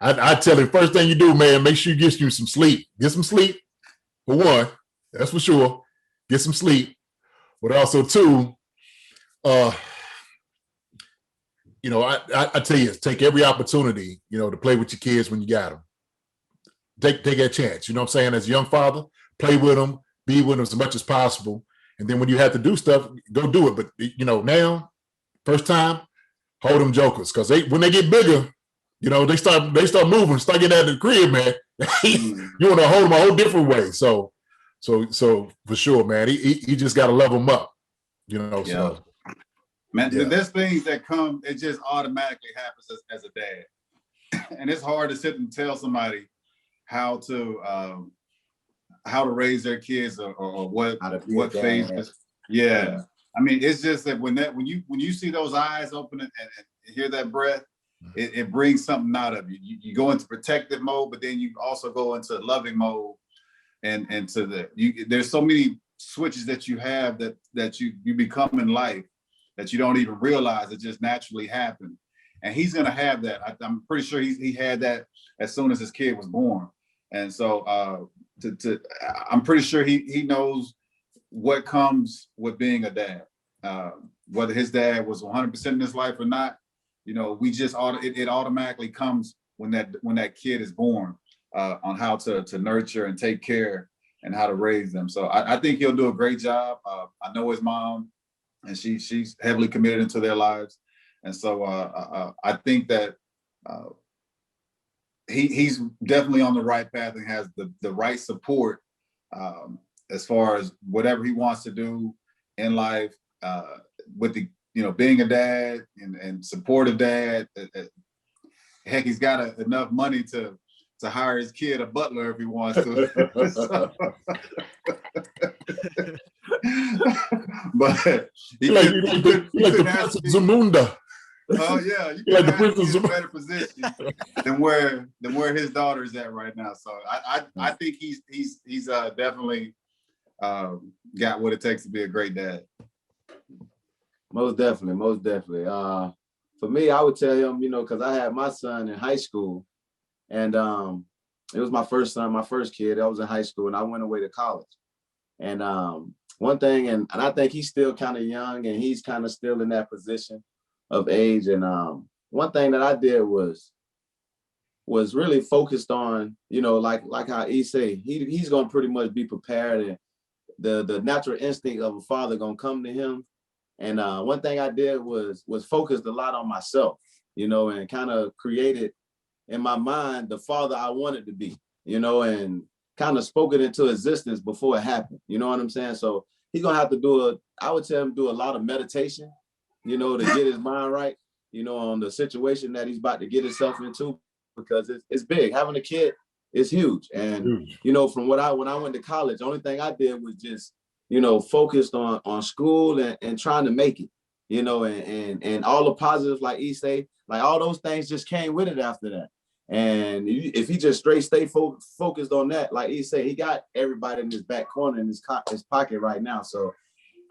[SPEAKER 3] I tell him, first thing you do, man, make sure you get you some sleep. Get some sleep, for one. That's for sure. Get some sleep. But also, 2, I tell you, take every opportunity, to play with your kids when you got them. Take that chance. You know what I'm saying? As a young father, play with them, be with them as much as possible. And then when you have to do stuff, go do it. But, now, first time, hold them jokers, because when they get bigger, you know, they start moving, start getting out of the crib, man. You want to hold them a whole different way. So for sure, man, he just got to level them up, you know.
[SPEAKER 4] Yeah.
[SPEAKER 3] So,
[SPEAKER 4] man, there's things that come, it just automatically happens as a dad, and it's hard to sit and tell somebody how to raise their kids or what phases. Yeah. I mean, it's just that when you see those eyes open and hear that breath, it brings something out of you. You go into protective mode, but then you also go into loving mode, and to there's so many switches that you have that you become in life that you don't even realize. It just naturally happen, and he's gonna have that. I'm pretty sure he had that as soon as his kid was born, and so I'm pretty sure he knows what comes with being a dad, whether his dad was 100% in his life or not. You know, it automatically comes when that kid is born, on how to nurture and take care and how to raise them. So I think he'll do a great job. I know his mom, and she's heavily committed into their lives, and so I think that he's definitely on the right path and has the right support as far as whatever he wants to do in life, with the, you know, being a dad and supportive dad. Heck, he's got enough money to hire his kid a butler if he wants to. But he like
[SPEAKER 3] the Prince of Zamunda.
[SPEAKER 4] Oh yeah, you can like be in a better position than where his daughter's at right now. So I think he's definitely got what it takes to be a great dad.
[SPEAKER 2] Most definitely. For me, I would tell him, you know, because I had my son in high school, and it was my first son, my first kid. I was in high school, and I went away to college. And one thing, and I think he's still kind of young, and he's kind of still in that position of age. And one thing that I did was really focused on, you know, like how he say, he's gonna pretty much be prepared, and the natural instinct of a father gonna come to him. And one thing I did was focused a lot on myself, you know, and kind of created in my mind the father I wanted to be, you know, and kind of spoke it into existence before it happened. You know what I'm saying? So he's gonna have to I would tell him do a lot of meditation, you know, to get his mind right, you know, on the situation that he's about to get himself into, because it's big. Having a kid is huge. And, you know, from when I went to college, the only thing I did was just, you know, focused on school and trying to make it, you know, and all the positives, like he say, like all those things just came with it after that. And if he just stay focused on that, like he say, he got everybody in his back corner in his pocket right now. So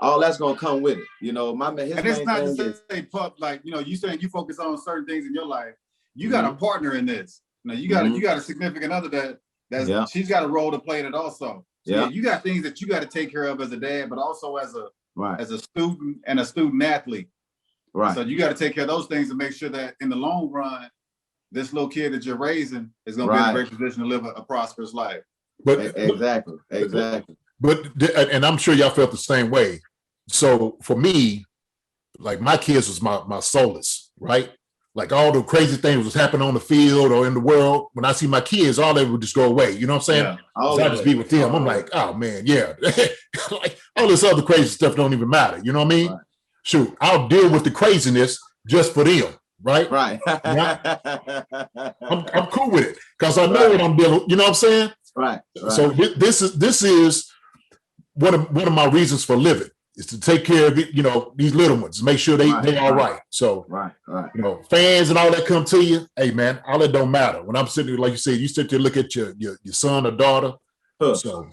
[SPEAKER 2] all that's gonna come with it, you know. And
[SPEAKER 4] it's not to say, pup, like, you know, you saying you focus on certain things in your life. You got a partner in this. Now you got a significant other that's she's got a role to play in it also. So yeah, you got things that you got to take care of as a dad, but also as a student and a student athlete. Right. So you got to take care of those things to make sure that in the long run, this little kid that you're raising is going to be in a great position to live a prosperous life.
[SPEAKER 2] But exactly.
[SPEAKER 3] But and I'm sure y'all felt the same way. So for me, like my kids was my solace, right? Like all the crazy things was happening on the field or in the world. When I see my kids, all they would just go away. You know what I'm saying? Yeah. I just be with them. I'm like, oh man, yeah. Like all this other crazy stuff don't even matter. You know what I mean? Right. Shoot, I'll deal with the craziness just for them. Right.
[SPEAKER 2] Right.
[SPEAKER 3] I'm cool with it because I know what I'm dealing with. You know what I'm saying?
[SPEAKER 2] Right.
[SPEAKER 3] So this is one of my reasons for living is to take care of, you know, these little ones, make sure they all right. So, you know, fans and all that come to you. Hey, man, all that don't matter. When I'm sitting there, like you said, you sit there, look at your son or daughter. So,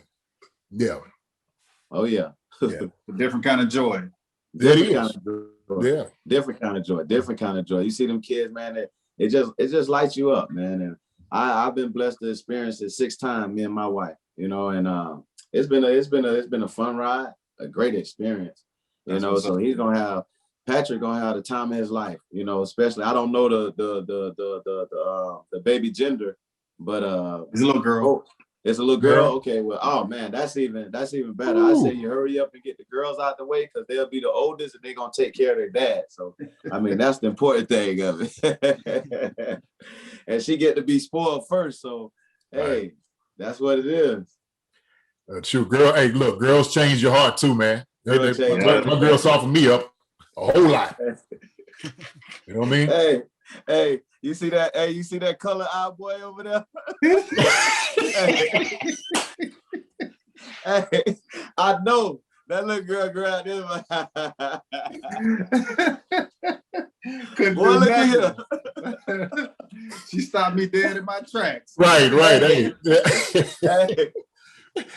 [SPEAKER 3] yeah.
[SPEAKER 2] Oh, yeah.
[SPEAKER 4] A different kind of joy.
[SPEAKER 3] Different
[SPEAKER 2] kind of joy. You see them kids, man, it just lights you up, man. And I've been blessed to experience it 6 times, me and my wife, you know, and it's been a fun ride. A great experience, you know. So Patrick gonna have the time of his life, you know. Especially, I don't know the baby gender, but
[SPEAKER 4] he's a little girl.
[SPEAKER 2] It's a little girl. Okay, well, oh man, that's even better. I say you hurry up and get the girls out the way because they'll be the oldest and they're gonna take care of their dad. So I mean, that's the important thing of it. And she get to be spoiled first. So hey, that's what it is.
[SPEAKER 3] True, girl. Hey, look, girls change your heart too, man. My girl softened me up a whole lot. You know what I mean?
[SPEAKER 2] Hey, you see that? Hey, you see that color eye boy over there? Hey, I know that little girl out there.
[SPEAKER 4] Couldn't
[SPEAKER 2] boy, look at here.
[SPEAKER 4] She stopped me dead in my tracks.
[SPEAKER 3] Right. Hey.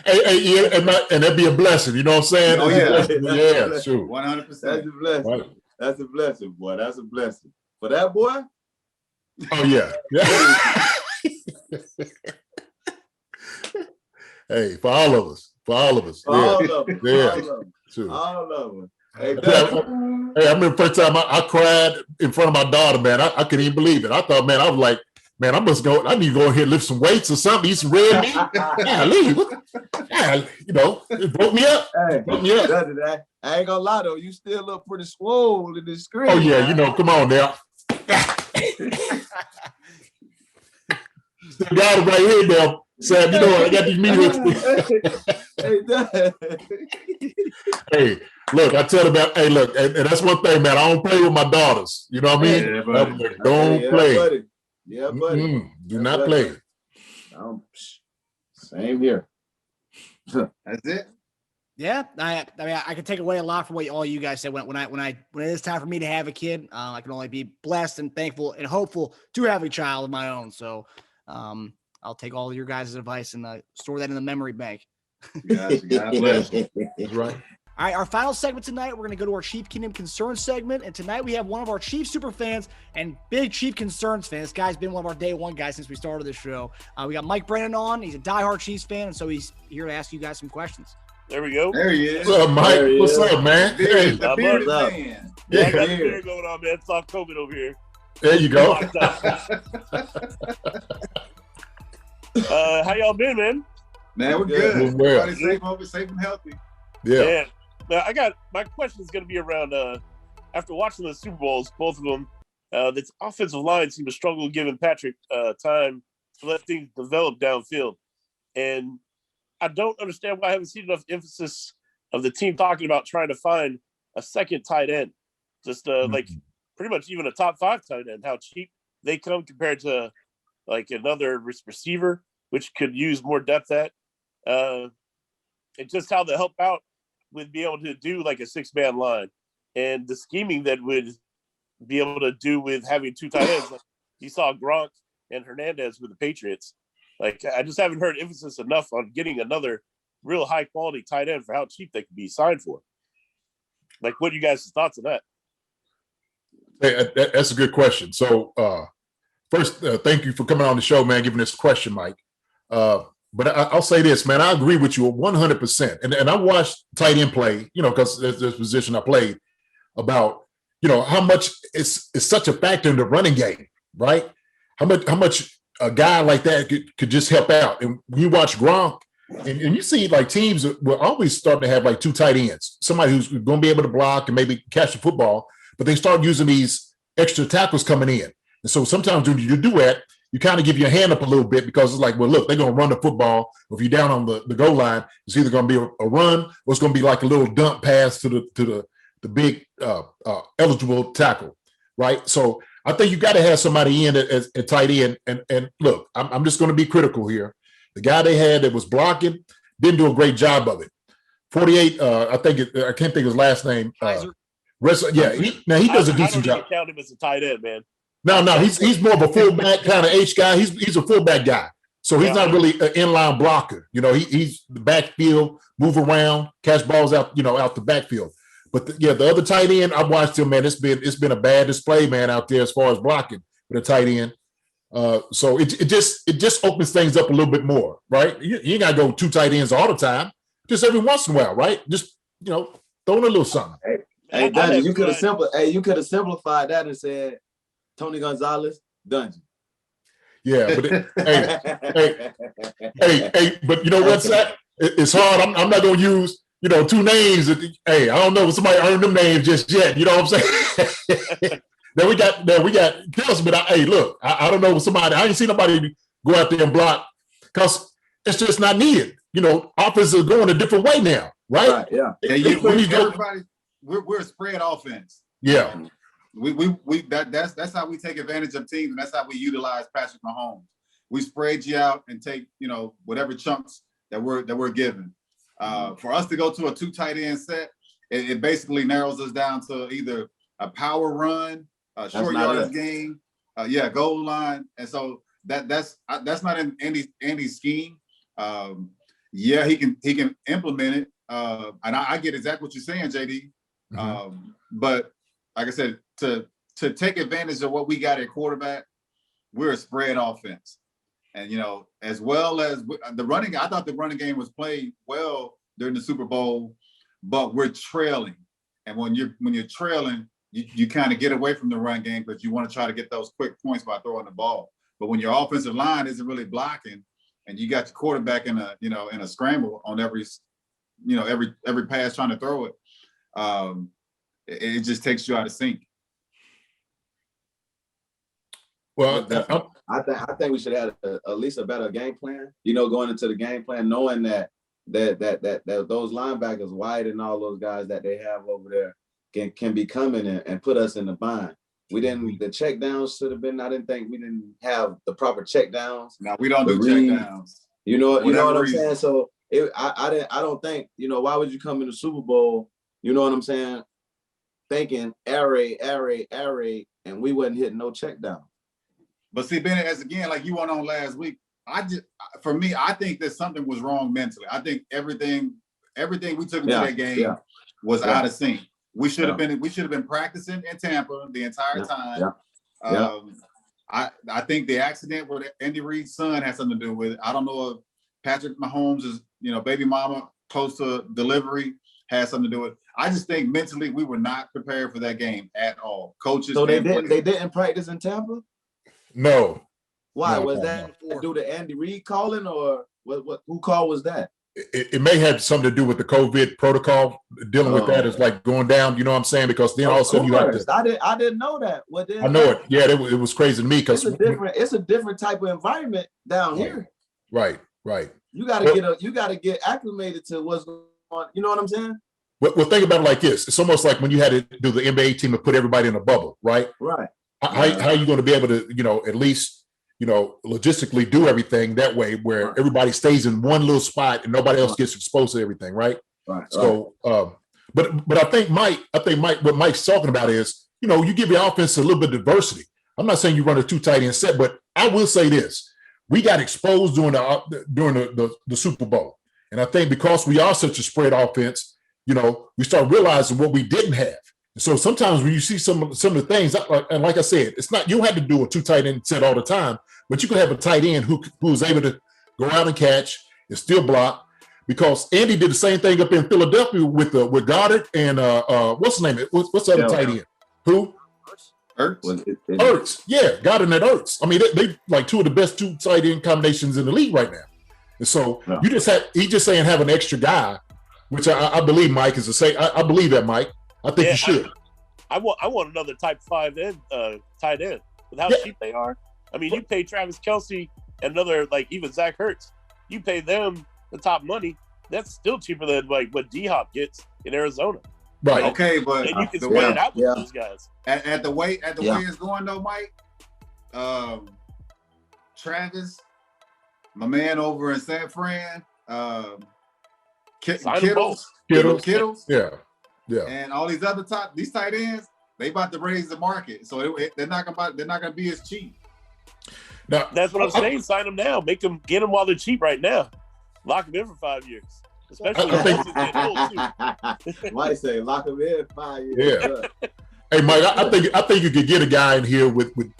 [SPEAKER 3] Hey, and that'd be a blessing. You know what I'm saying?
[SPEAKER 4] Oh, yeah,
[SPEAKER 3] sure.
[SPEAKER 4] 100%.
[SPEAKER 2] That's a blessing.
[SPEAKER 3] Right.
[SPEAKER 2] That's a blessing, boy. That's a blessing. For that boy?
[SPEAKER 3] Oh, yeah. Hey, for all of us.
[SPEAKER 2] All of them.
[SPEAKER 3] Yeah.
[SPEAKER 2] Sure. All of them. Hey,
[SPEAKER 3] I remember the first time I cried in front of my daughter, man. I couldn't even believe it. I thought, man, I was like, man, I need to go in here, lift some weights or something, eat some red meat. It broke me up.
[SPEAKER 2] Hey, I ain't gonna lie though, you still look pretty swole in the screen.
[SPEAKER 3] Oh yeah, come on now. Still got it right here now, Sam. I got these meetings. Hey, look, I tell them about. Hey, look, and that's one thing, man. I don't play with my daughters. You know what I mean?
[SPEAKER 4] Yeah,
[SPEAKER 3] don't play.
[SPEAKER 2] Buddy. Yeah, buddy.
[SPEAKER 3] Do not play.
[SPEAKER 2] Same here.
[SPEAKER 4] That's it.
[SPEAKER 1] Yeah, I mean, I can take away a lot from what all you guys said. When it is time for me to have a kid, I can only be blessed and thankful and hopeful to have a child of my own. So, I'll take all of your guys' advice and store that in the memory bank.
[SPEAKER 4] God bless.
[SPEAKER 3] That's right.
[SPEAKER 1] All right, our final segment tonight, we're going to go to our Chief Kingdom Concerns segment. And tonight we have one of our Chief super fans and big Chief Concerns fan. This guy's been one of our day one guys since we started this show. We got Mike Brennan on. He's a diehard Chiefs fan, and so he's here to ask you guys some questions.
[SPEAKER 5] There we go.
[SPEAKER 4] There he is.
[SPEAKER 3] What's up, Mike? What's up, man?
[SPEAKER 4] Hey,
[SPEAKER 3] Hey,
[SPEAKER 4] the bearded man.
[SPEAKER 5] Yeah, I got the beard going on, man. It's all COVID over here.
[SPEAKER 3] there you go.
[SPEAKER 5] How y'all been, man?
[SPEAKER 4] Man, we're good.
[SPEAKER 3] Doing well.
[SPEAKER 4] Everybody's safe and healthy.
[SPEAKER 3] Yeah.
[SPEAKER 5] Now, my question is going to be around after watching the Super Bowls, both of them. This offensive line seemed to struggle giving Patrick time to let things develop downfield, and I don't understand why I haven't seen enough emphasis of the team talking about trying to find a second tight end, just like pretty much even a top 5 tight end. How cheap they come compared to like another receiver, which could use more depth at, and just how to help out with being able to do like a 6-man line and the scheming that would be able to do with having 2 tight ends. Like you saw Gronk and Hernandez with the Patriots. Like I just haven't heard emphasis enough on getting another real high quality tight end for how cheap they could be signed for. Like, what are you guys' thoughts on that?
[SPEAKER 3] Hey, that's a good question. So first, thank you for coming on the show, man, giving this question, Mike. But I'll say this, man, I agree with you 100%. And I watched tight end play, because there's this position I played about, how much it's such a factor in the running game, right? How much a guy like that could just help out. And when you watch Gronk, and you see like teams will always start to have like 2 tight ends, somebody who's going to be able to block and maybe catch the football, but they start using these extra tackles coming in. And so sometimes when you do that, you kind of give your hand up a little bit because it's like, well, look, they're going to run the football. If you're down on the goal line, it's either going to be a run or it's going to be like a little dump pass to the big eligible tackle, right? So I think you got to have somebody in as a tight end. And look, I'm just going to be critical here. The guy they had that was blocking didn't do a great job of it. 48, I can't think of his last name. He does a decent job.
[SPEAKER 5] I don't count him as a tight end, man.
[SPEAKER 3] No, he's more of a fullback kind of H guy. He's a fullback guy, so he's not really an inline blocker. He's the backfield, move around, catch balls out, out the backfield. But the other tight end, I've watched him, man. It's been a bad display, man, out there as far as blocking with a tight end. So it just opens things up a little bit more, right? You ain't got to go 2 tight ends all the time. Just every once in a while, right? Just throw in a little something.
[SPEAKER 2] Hey, Dungeon, you could have simplified that and said Tony Gonzalez, Dungeon.
[SPEAKER 3] Yeah, but hey, but you know what, Sapp? It's hard. I'm not gonna use, two names. Hey, I don't know if somebody earned them names just yet. You know what I'm saying? Then we got Kelsey, but hey, look, I don't know somebody. I ain't seen nobody go out there and block because it's just not needed. Offenses are going a different way now, right?
[SPEAKER 2] Right, yeah.
[SPEAKER 4] And we're a spread offense.
[SPEAKER 3] Yeah.
[SPEAKER 4] That's how we take advantage of teams, and that's how we utilize Patrick Mahomes. We spread you out and take, whatever chunks that we're given. For us to go to a 2 tight end set, it basically narrows us down to either a power run, a short yardage game, goal line, and so that's not in Andy's scheme. He can implement it, and I get exactly what you're saying, JD. Mm-hmm. But like I said, to take advantage of what we got at quarterback, we're a spread offense, and as well as the running. I thought the running game was played well during the Super Bowl, but we're trailing, and when you're trailing, you kind of get away from the run game because you want to try to get those quick points by throwing the ball. But when your offensive line isn't really blocking, and you got your quarterback in a scramble on every pass trying to throw it, it just takes you out of sync.
[SPEAKER 3] Well,
[SPEAKER 2] I think we should have at least a better game plan. Going into the game plan, knowing that those linebackers, White and all those guys that they have over there can be coming and put us in the bind. We didn't. The check downs should have been. I didn't think we didn't have the proper check downs.
[SPEAKER 4] No, we don't do check downs.
[SPEAKER 2] You know what I'm saying. So I don't think. Why would you come in the Super Bowl? You know what I'm saying? Thinking air raid, and we wasn't hitting no check down.
[SPEAKER 4] But see, Bennett, as again, like you went on last week, I think that something was wrong mentally. I think everything we took into that game was out of sync. We should have been practicing in Tampa the entire time. I think the accident with Andy Reid's son has something to do with it. I don't know if Patrick Mahomes' baby mama close to delivery has something to do with it. I just think mentally we were not prepared for that game at all. Coaches.
[SPEAKER 2] So they didn't practice in Tampa?
[SPEAKER 3] No.
[SPEAKER 2] Why? Was that due to Andy Reid calling, or what? Who call was that?
[SPEAKER 3] It may have something to do with the COVID protocol. Dealing with that is like going down. You know what I'm saying? Because then all of a sudden you have to. I didn't know that. I know it. Yeah, it was crazy to me because
[SPEAKER 2] it's a different type of environment down here.
[SPEAKER 3] Right.
[SPEAKER 2] You gotta get acclimated to what's going on. You know what I'm saying?
[SPEAKER 3] Well, think about it like this. It's almost like when you had to do the NBA team and put everybody in a bubble, right?
[SPEAKER 2] Right.
[SPEAKER 3] How are you going to be able to, at least, logistically do everything that way where everybody stays in one little spot and nobody else gets exposed to everything, right?
[SPEAKER 2] Right.
[SPEAKER 3] So, but I think Mike, what Mike's talking about is, you give your offense a little bit of diversity. I'm not saying you run a 2 tight end set, but I will say this: we got exposed during the Super Bowl, and I think because we are such a spread offense, we start realizing what we didn't have. So sometimes when you see some of the things, and like I said, it's not, you don't have to do a 2 tight end set all the time, but you can have a tight end who's able to go out and catch and still block. Because Andy did the same thing up in Philadelphia with Goddard and what's his name? What's the other tight end? Who? Ertz. Yeah, Goddard and Ertz. I mean, they like 2 of the best 2 tight end combinations in the league right now. And so he's just saying have an extra guy, which I believe Mike is to say. I believe that, Mike. I think you should.
[SPEAKER 5] I want another type 5 end tight end with how cheap they are. I mean, you pay Travis Kelce and another, like even Zach Ertz, you pay them the top money. That's still cheaper than like what D-Hop gets in Arizona.
[SPEAKER 3] Right.
[SPEAKER 4] Okay, but
[SPEAKER 5] and you can spread it out with those guys.
[SPEAKER 4] At the way it's going though, Mike. Travis, my man over in San Fran, Kittles.
[SPEAKER 3] Yeah.
[SPEAKER 4] And all these other these tight ends, they about to raise the market, so they're not gonna be as cheap.
[SPEAKER 3] Now,
[SPEAKER 5] that's what I'm saying. Sign them now. Get them while they're cheap right now. Lock them in for 5 years, especially
[SPEAKER 2] Mike say lock them in 5 years.
[SPEAKER 3] Yeah. Hey, Mike, I think you could get a guy in here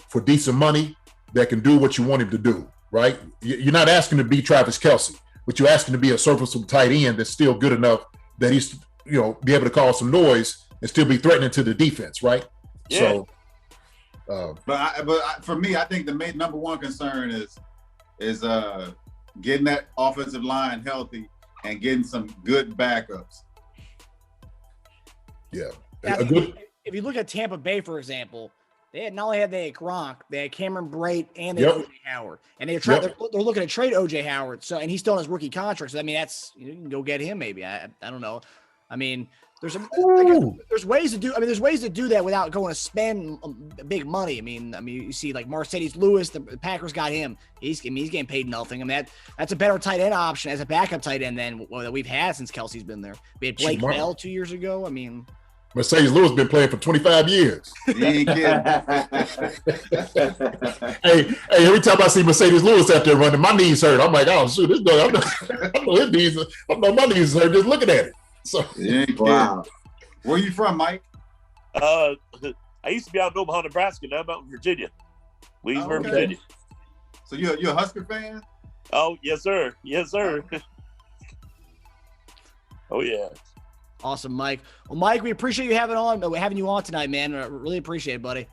[SPEAKER 3] for decent money that can do what you want him to do. Right? You're not asking to be Travis Kelce, but you're asking to be a serviceable tight end that's still good enough that he's be able to cause some noise and still be threatening to the defense, right?
[SPEAKER 5] Yeah.
[SPEAKER 3] So
[SPEAKER 4] For me, I think the main number one concern is getting that offensive line healthy and getting some good backups.
[SPEAKER 3] Yeah.
[SPEAKER 1] If you look at Tampa Bay, for example, not only had they Gronk, they had Cameron Brate and they had OJ Howard, and they're looking to trade OJ Howard. So, and he's still on his rookie contract. So, I mean, you can go get him maybe. I don't know. I mean, there's ways to do. I mean, there's ways to do that without going to spend big money. I mean, you see like Mercedes Lewis, the Packers got him. He's getting paid nothing. I mean, that's a better tight end option as a backup tight end than that we've had since Kelsey's been there. We had Blake Bell 2 years ago. I mean.
[SPEAKER 3] Mercedes Lewis been playing for 25 years.
[SPEAKER 4] Hey,
[SPEAKER 3] every time I see Mercedes Lewis out there running, my knees hurt. I'm like, oh shoot, this guy, I know my knees hurt just looking at it. So
[SPEAKER 4] wow. Where you from, Mike?
[SPEAKER 5] I used to be out in Omaha, Nebraska. Now I'm out in Virginia, Williamsburg, Virginia.
[SPEAKER 4] So you're a Husker fan?
[SPEAKER 5] Oh yes, sir. Yes, sir. Oh yeah.
[SPEAKER 1] Awesome, Mike. Well, Mike, we appreciate you having you on tonight, man. I really appreciate it, buddy.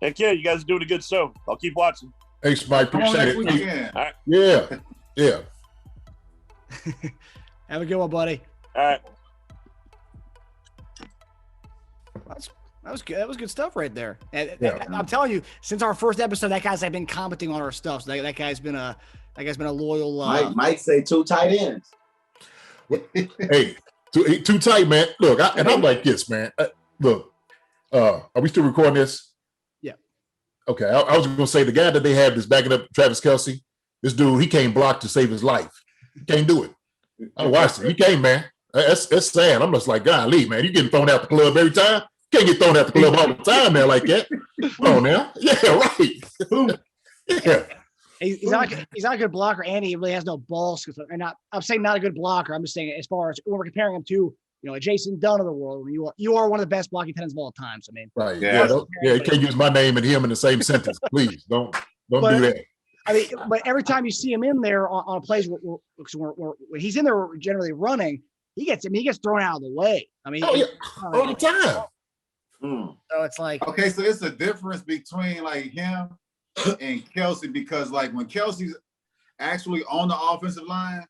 [SPEAKER 5] Heck yeah, you guys are doing a good show. I'll keep watching.
[SPEAKER 3] Thanks, Mike. Appreciate it.
[SPEAKER 4] All
[SPEAKER 5] right.
[SPEAKER 3] Yeah.
[SPEAKER 1] Have a good one, buddy.
[SPEAKER 5] All right.
[SPEAKER 1] That was good. That was good stuff right there. I'm telling you, since our first episode, that guy's been commenting on our stuff. So that guy's been a loyal.
[SPEAKER 2] Mike say 2 tight ends.
[SPEAKER 3] Hey. Too tight, man. Look, I'm like this, man. Look, are we still recording this?
[SPEAKER 1] Yeah.
[SPEAKER 3] Okay, I was going to say the guy that they have that's backing up Travis Kelce, this dude, he can't block to save his life. He can't do it. I watched it. He can't, man. That's sad. I'm just like, golly, man, you getting thrown out the club every time? You can't get thrown out the club all the time, man, like that. Come on now. Yeah, right. Yeah.
[SPEAKER 1] He's not a good blocker, and he really has no balls. I'm saying not a good blocker. I'm just saying as far as when we're comparing him to, a Jason Dunn of the world, when you are one of the best blocking tight ends of all time. So, I mean,
[SPEAKER 3] right? Yeah, you can't use my name and him in the same sentence, please. Don't do that.
[SPEAKER 1] I mean, but every time you see him in there on plays when he's in there generally running, he gets thrown out of the way. I mean,
[SPEAKER 3] all the time.
[SPEAKER 1] So it's like,
[SPEAKER 4] okay, so it's a difference between like him and Kelce, because like when Kelce's actually on the offensive line,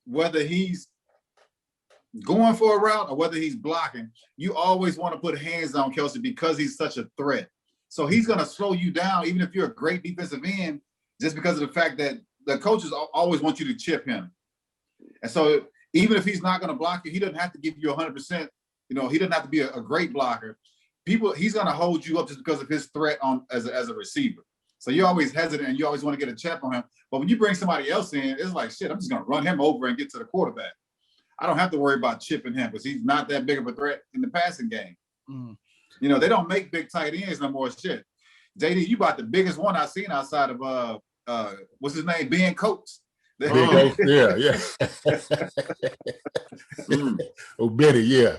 [SPEAKER 4] whether he's going for a route or whether he's blocking, you always want to put hands on Kelce because he's such a threat. So he's going to slow you down, even if you're a great defensive end, just because of the fact that the coaches always want you to chip him. And so even if he's not going to block you, he doesn't have to give you 100%. He doesn't have to be a great blocker. He's going to hold you up just because of his threat as a receiver. So you're always hesitant and you always want to get a check on him. But when you bring somebody else in, it's like, shit, I'm just going to run him over and get to the quarterback. I don't have to worry about chipping him because he's not that big of a threat in the passing game. They don't make big tight ends no more. Shit. JD, you about the biggest one I've seen outside of, what's his name? Ben Coates.
[SPEAKER 3] Yeah. Oh, Benny, yeah.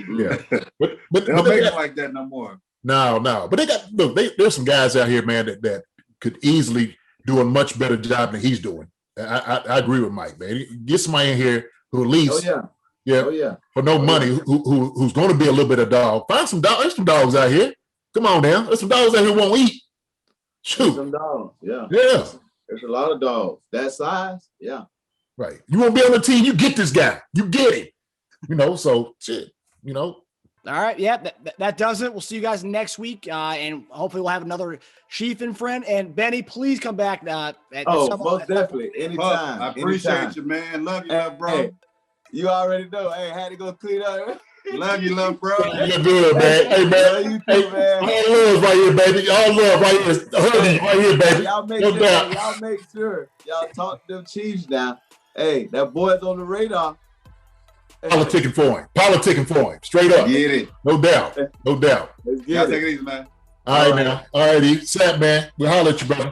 [SPEAKER 3] Yeah, but
[SPEAKER 4] they don't make it like that no more.
[SPEAKER 3] No. But there's some guys out here, man, that could easily do a much better job than he's doing. I agree with Mike, man. Get somebody in here who at least, for no money, who's going to be a little bit of dog. Find some dogs. There's some dogs out here. Come on now. There's some dogs out here who won't eat. Shoot.
[SPEAKER 2] There's some dogs. Yeah. There's a lot of dogs that size. Yeah.
[SPEAKER 3] Right. You won't be on the team. You get this guy. You get it. So shit. All
[SPEAKER 1] right. Yeah, that does it. We'll see you guys next week. And hopefully we'll have another Chief and friend. And Benny, please come back.
[SPEAKER 2] Most definitely. Anytime.
[SPEAKER 4] I appreciate you, man. Love you, bro.
[SPEAKER 2] Hey, you already know. Hey, had to go clean up.
[SPEAKER 4] Love you, bro.
[SPEAKER 3] You're good, man. Hey, man.
[SPEAKER 2] You too, man.
[SPEAKER 3] All love right here, baby. All love right here. Right here, baby.
[SPEAKER 2] Y'all make sure. Y'all talk to them Chiefs now. Hey, that boy's on the radar.
[SPEAKER 3] Politicking for him. Straight up.
[SPEAKER 4] Get it.
[SPEAKER 3] No doubt.
[SPEAKER 4] Y'all take it easy, man.
[SPEAKER 3] All right, now. All righty. Sapp, man. We'll holler at you, brother.